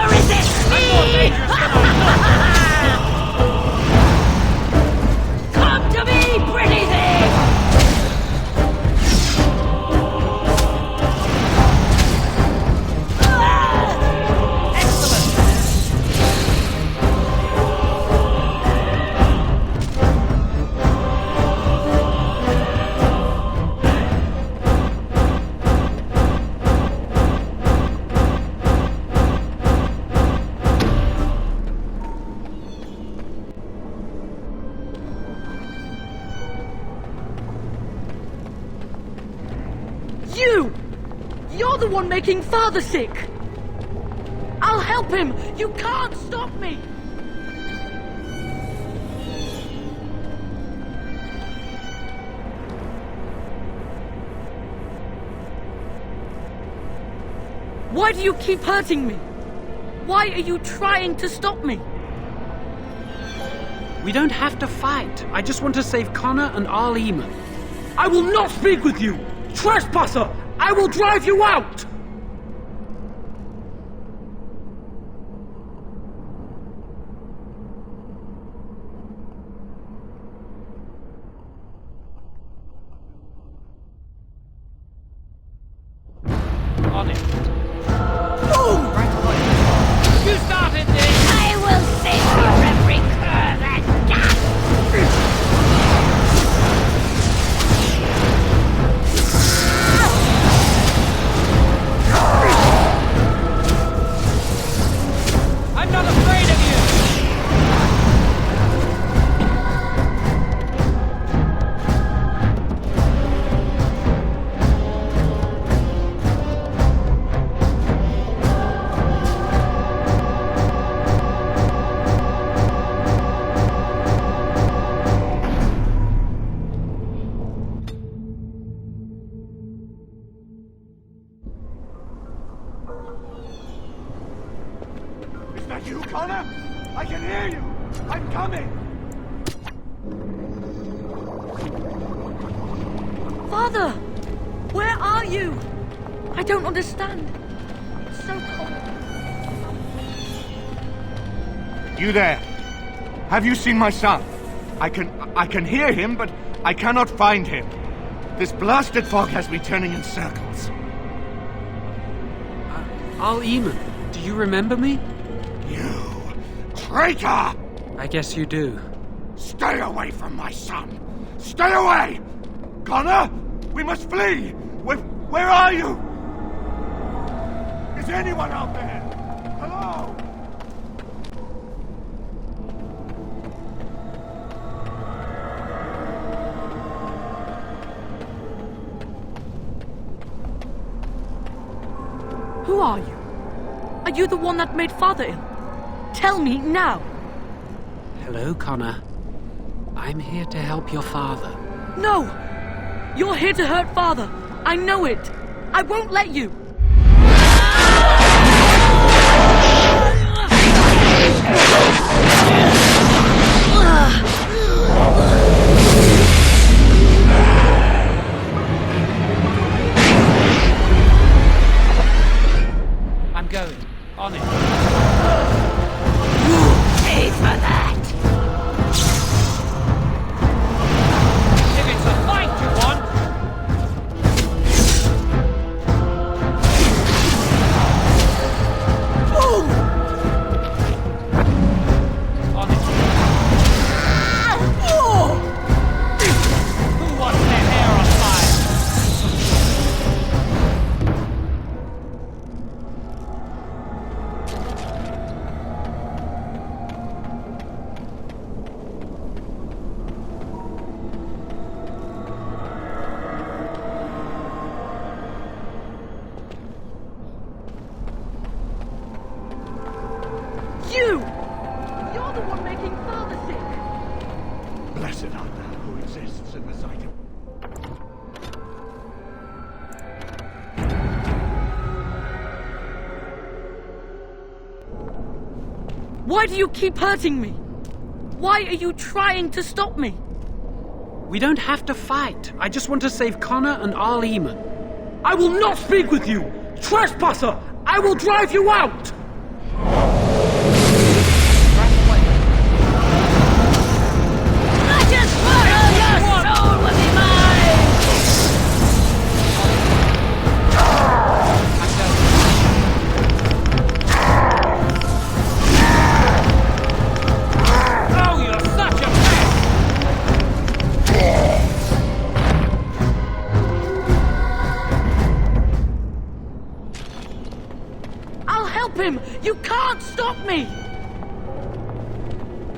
You! You're the one making Father sick! I'll help him! You can't stop me! Why do you keep hurting me? Why are you trying to stop me? We don't have to fight. I just want to save Connor and Arl Eamon. I will not speak with you! Trespasser! I will drive you out! On it. Boom! You started this! I will savor every curve and gap! I'm not afraid of you! Is that you, Connor? I can hear you! I'm coming! Father! Where are you? I don't understand. It's so cold. You there? Have you seen my son? I can hear him, but I cannot find him. This blasted fog has me turning in circles. Arl Eamon, do you remember me? You traitor! I guess you do. Stay away from my son! Stay away! Connor, we must flee! Where are you? Is anyone out there? Hello? Who are you? Are you the one that made Father ill? Tell me now! Hello, Connor. I'm here to help your father. No! You're here to hurt Father! I know it! I won't let you! I'm going. On it. Pay for that! If it's a fight you want... Boom! On it. Who wants their hair on fire? You! You're the one making Father sick! Blessed art thou who exists in the sight of... Why do you keep hurting me? Why are you trying to stop me? We don't have to fight. I just want to save Connor and Arl Eamon. I will not speak with you! Trespasser! I will drive you out! I just swallow your soul will be mine! Oh, you're such a I'll help him! You can't stop me!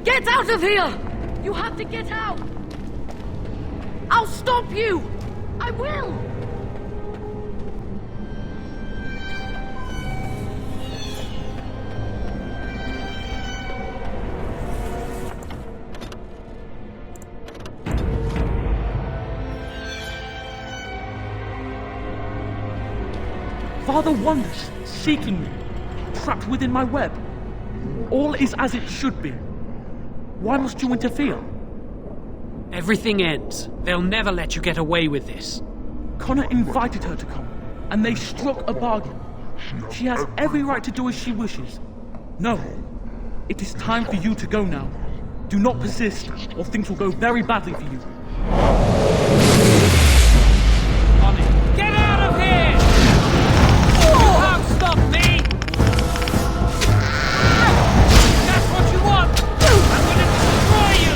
Get out of here! You have to get out! I'll stop you! I will! Father wanders, seeking me, trapped within my web. All is as it should be. Why must you interfere? Everything ends. They'll never let you get away with this. Connor invited her to come, and they struck a bargain. She has every right to do as she wishes. No, it is time for you to go now. Do not persist, or things will go very badly for you. Get out of here! You can't stop me! That's what you want! I'm gonna destroy you!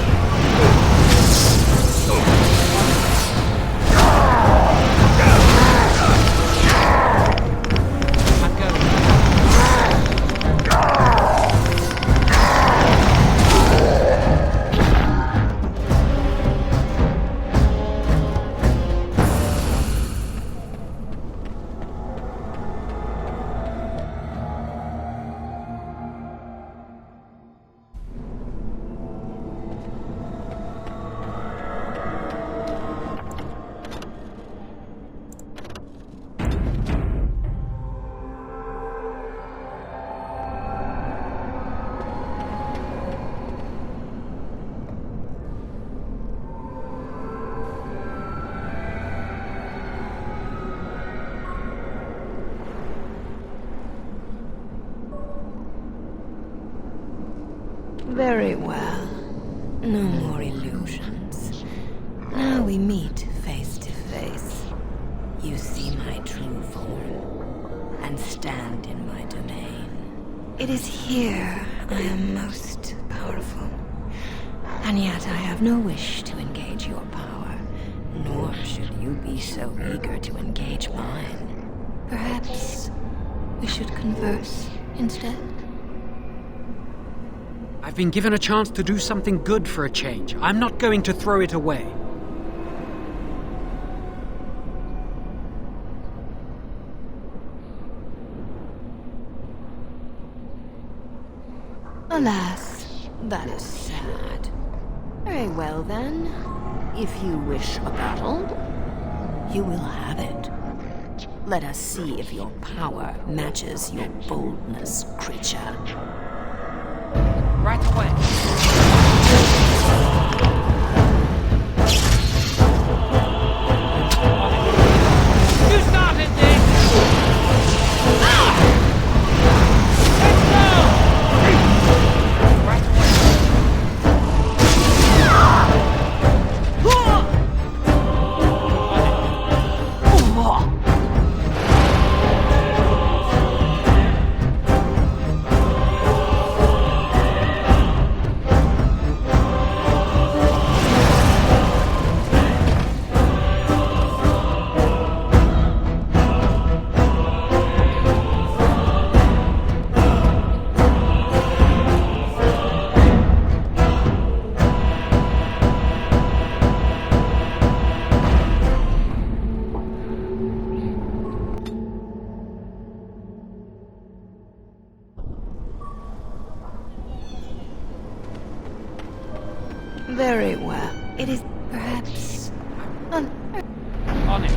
Very well. No more illusions. Now we meet face to face. You see my true form, and stand in my domain. It is here I am most powerful. And yet I have no wish to engage your power, nor should you be so eager to engage mine. Perhaps we should converse instead? I've been given a chance to do something good for a change. I'm not going to throw it away. Alas, that is sad. Very well then. If you wish a battle, you will have it. Let us see if your power matches your boldness, creature. Right away. You started this! Let's go! Right away. Very well. It is perhaps On it.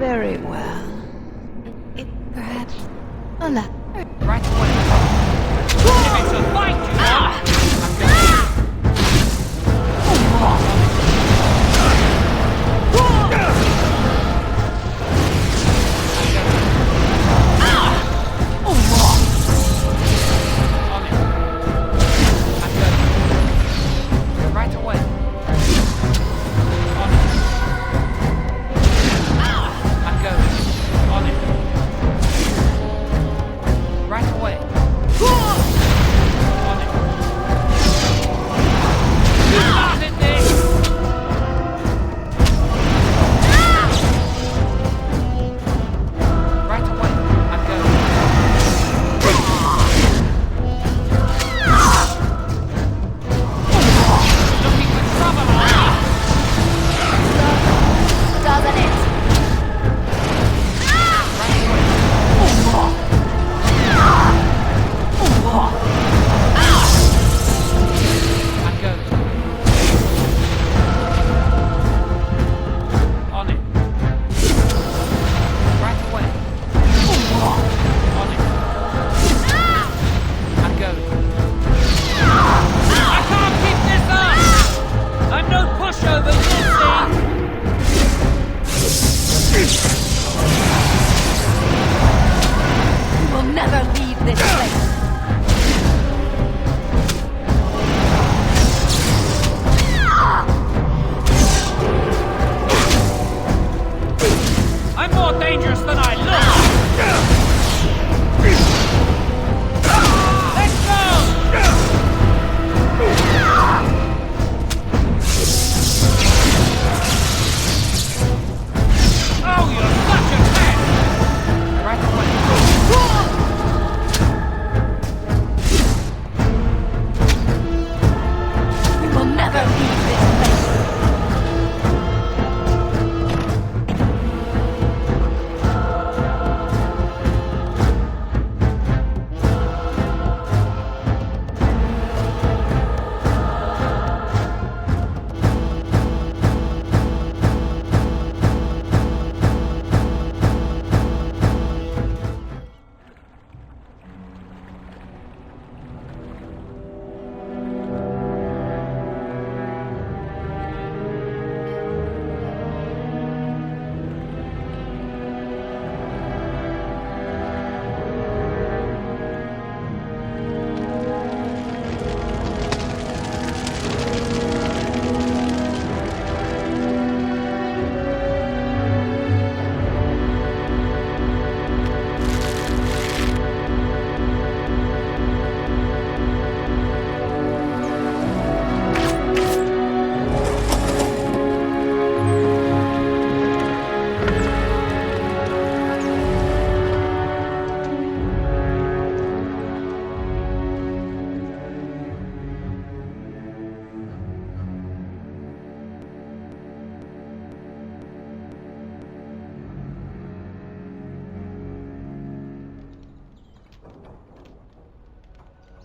Very well. Perhaps... Hola. Right away. If it's a fight, you know. Right away. I'm going. On it. Right away. On it. You started this! Right away. I'm going. Looking for trouble, are you? Doesn't it? I'm going. On it. Right away. On it. I'm going. I can't keep this up! I'm no pushover, you see! We will never leave this place. I'm more dangerous than I look! Let's go! Oh, you're such a pest! Right away. We will never leave this place.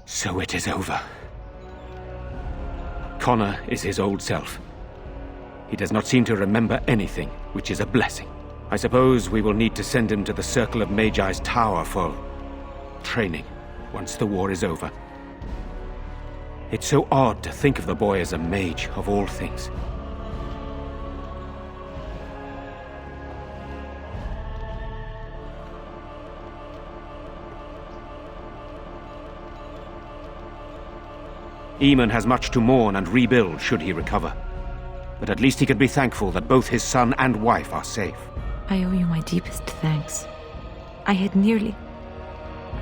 So it is over. Connor is his old self. He does not seem to remember anything, which is a blessing. I suppose we will need to send him to the Circle of Magi's tower for training once the war is over. It's so odd to think of the boy as a mage, of all things. Eamon has much to mourn and rebuild should he recover. But at least he can be thankful that both his son and wife are safe. I owe you my deepest thanks. I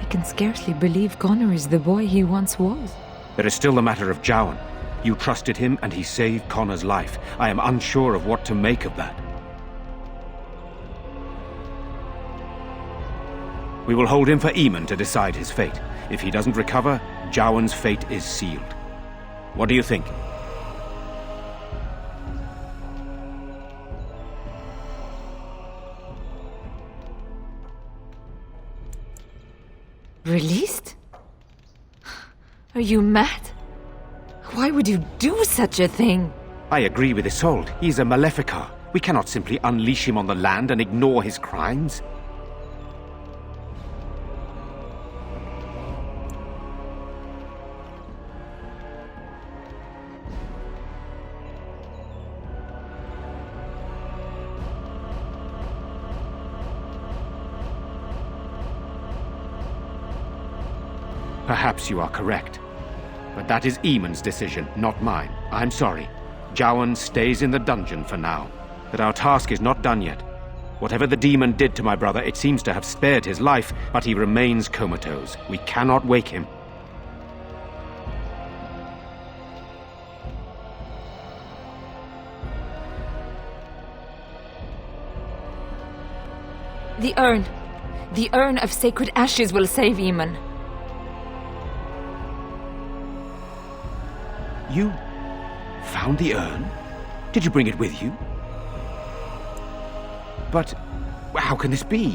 can scarcely believe Connor is the boy he once was. There is still the matter of Jowan. You trusted him and he saved Connor's life. I am unsure of what to make of that. We will hold him for Eamon to decide his fate. If he doesn't recover, Jowan's fate is sealed. What do you think? Released? Are you mad? Why would you do such a thing? I agree with Isolde. He's a Maleficar. We cannot simply unleash him on the land and ignore his crimes. Perhaps you are correct. But that is Eamon's decision, not mine. I'm sorry. Jowan stays in the dungeon for now. But our task is not done yet. Whatever the demon did to my brother, it seems to have spared his life, but he remains comatose. We cannot wake him. The urn. The urn of sacred ashes will save Eamon. You found the urn? Did you bring it with you? But how can this be?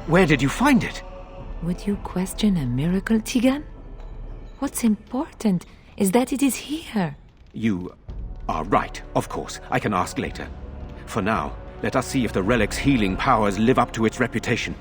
Where did you find it? Would you question a miracle, Tigan? What's important is that it is here. You are right, of course. I can ask later. For now, let us see if the relic's healing powers live up to its reputation.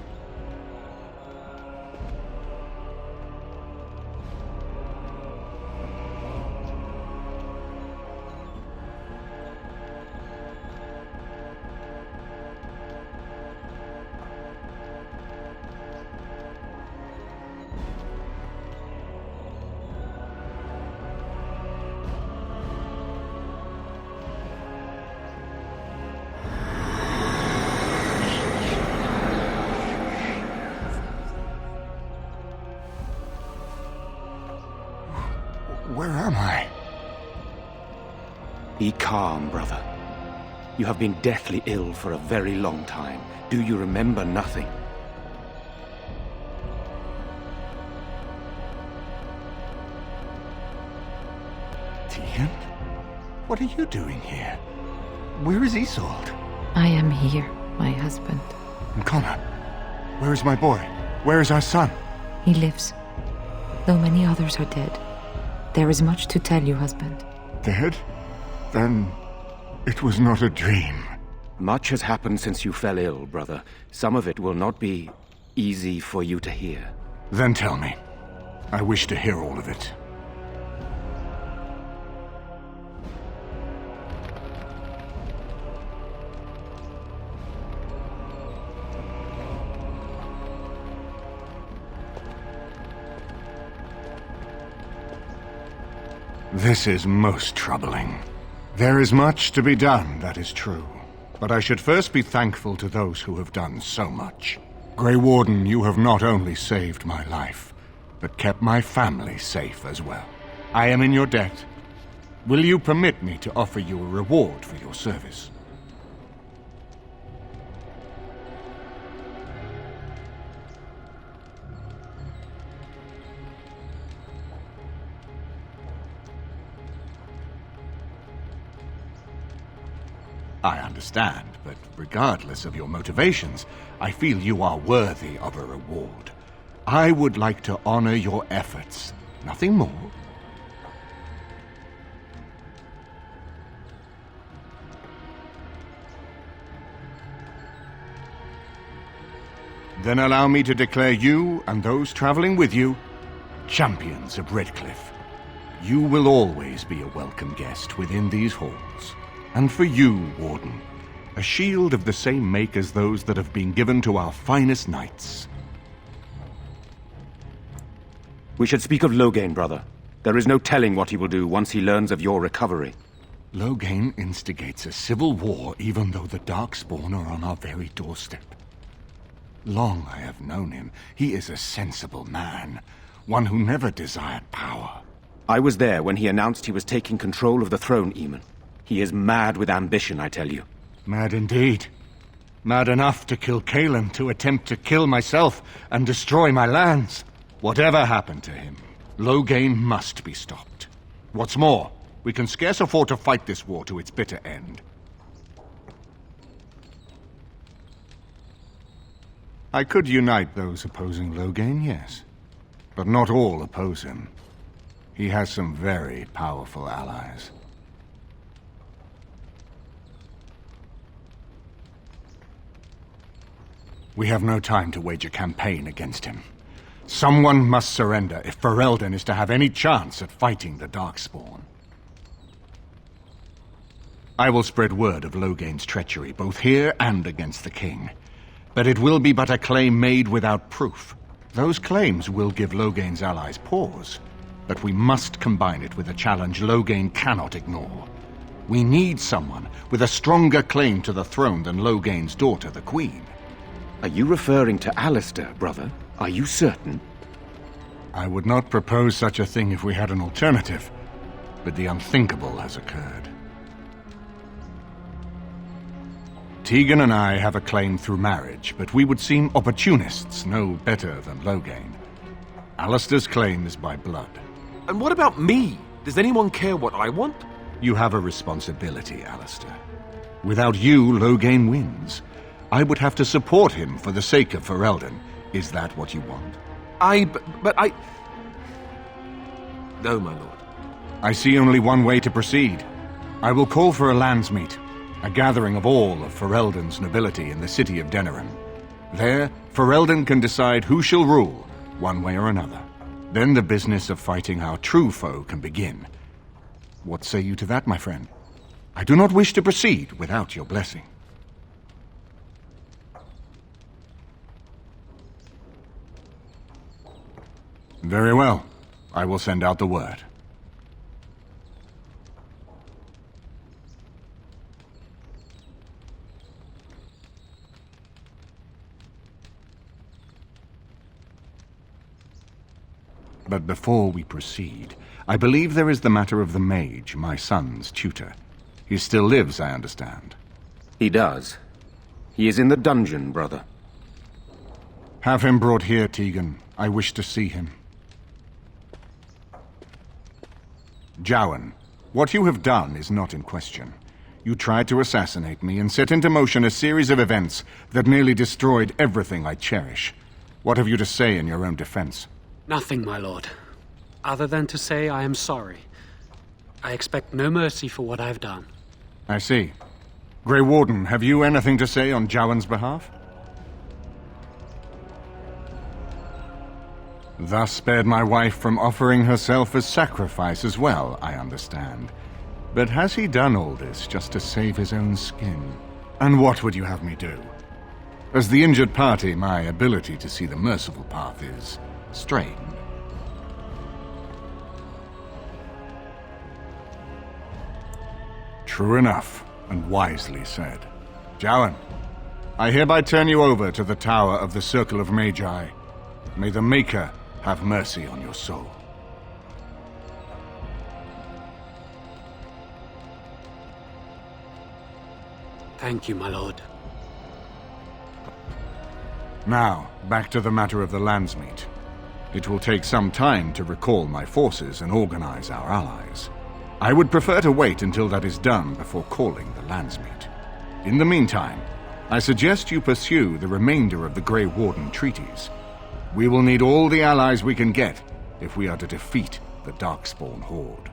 Where am I? Be calm, brother. You have been deathly ill for a very long time. Do you remember nothing? Tian? What are you doing here? Where is Isolde? I am here, my husband. And Connor? Where is my boy? Where is our son? He lives, though many others are dead. There is much to tell you, husband. Dead? Then it was not a dream. Much has happened since you fell ill, brother. Some of it will not be easy for you to hear. Then tell me. I wish to hear all of it. This is most troubling. There is much to be done, that is true. But I should first be thankful to those who have done so much. Grey Warden, you have not only saved my life, but kept my family safe as well. I am in your debt. Will you permit me to offer you a reward for your service? I understand, but regardless of your motivations, I feel you are worthy of a reward. I would like to honor your efforts, nothing more. Then allow me to declare you and those traveling with you champions of Redcliffe. You will always be a welcome guest within these halls. And for you, Warden, a shield of the same make as those that have been given to our finest knights. We should speak of Loghain, brother. There is no telling what he will do once he learns of your recovery. Loghain instigates a civil war even though the Darkspawn are on our very doorstep. Long I have known him. He is a sensible man, one who never desired power. I was there when he announced he was taking control of the throne, Eamon. He is mad with ambition, I tell you. Mad indeed. Mad enough to kill Cousland, to attempt to kill myself and destroy my lands. Whatever happened to him, Loghain must be stopped. What's more, we can scarce afford to fight this war to its bitter end. I could unite those opposing Loghain, yes. But not all oppose him. He has some very powerful allies. We have no time to wage a campaign against him. Someone must surrender if Ferelden is to have any chance at fighting the Darkspawn. I will spread word of Logain's treachery, both here and against the king. But it will be but a claim made without proof. Those claims will give Logain's allies pause, but we must combine it with a challenge Logain cannot ignore. We need someone with a stronger claim to the throne than Logain's daughter, the Queen. Are you referring to Alistair, brother? Are you certain? I would not propose such a thing if we had an alternative, but the unthinkable has occurred. Tegan and I have a claim through marriage, but we would seem opportunists no better than Logain. Alistair's claim is by blood. And what about me? Does anyone care what I want? You have a responsibility, Alistair. Without you, Logain wins. I would have to support him for the sake of Ferelden. Is that what you want? But I... No, my lord. I see only one way to proceed. I will call for a landsmeet, a gathering of all of Ferelden's nobility in the city of Denerim. There, Ferelden can decide who shall rule, one way or another. Then the business of fighting our true foe can begin. What say you to that, my friend? I do not wish to proceed without your blessing. Very well. I will send out the word. But before we proceed, I believe there is the matter of the mage, my son's tutor. He still lives, I understand. He does. He is in the dungeon, brother. Have him brought here, Tegan. I wish to see him. Jowan, what you have done is not in question. You tried to assassinate me and set into motion a series of events that nearly destroyed everything I cherish. What have you to say in your own defense? Nothing, my lord. Other than to say I am sorry. I expect no mercy for what I've done. I see. Grey Warden, have you anything to say on Jowan's behalf? Thus spared my wife from offering herself as sacrifice as well, I understand. But has he done all this just to save his own skin? And what would you have me do? As the injured party, my ability to see the merciful path is strained. True enough, and wisely said. Jowan, I hereby turn you over to the Tower of the Circle of Magi. May the Maker have mercy on your soul. Thank you, my lord. Now, back to the matter of the landsmeet. It will take some time to recall my forces and organize our allies. I would prefer to wait until that is done before calling the landsmeet. In the meantime, I suggest you pursue the remainder of the Grey Warden treaties. We will need all the allies we can get if we are to defeat the Darkspawn Horde.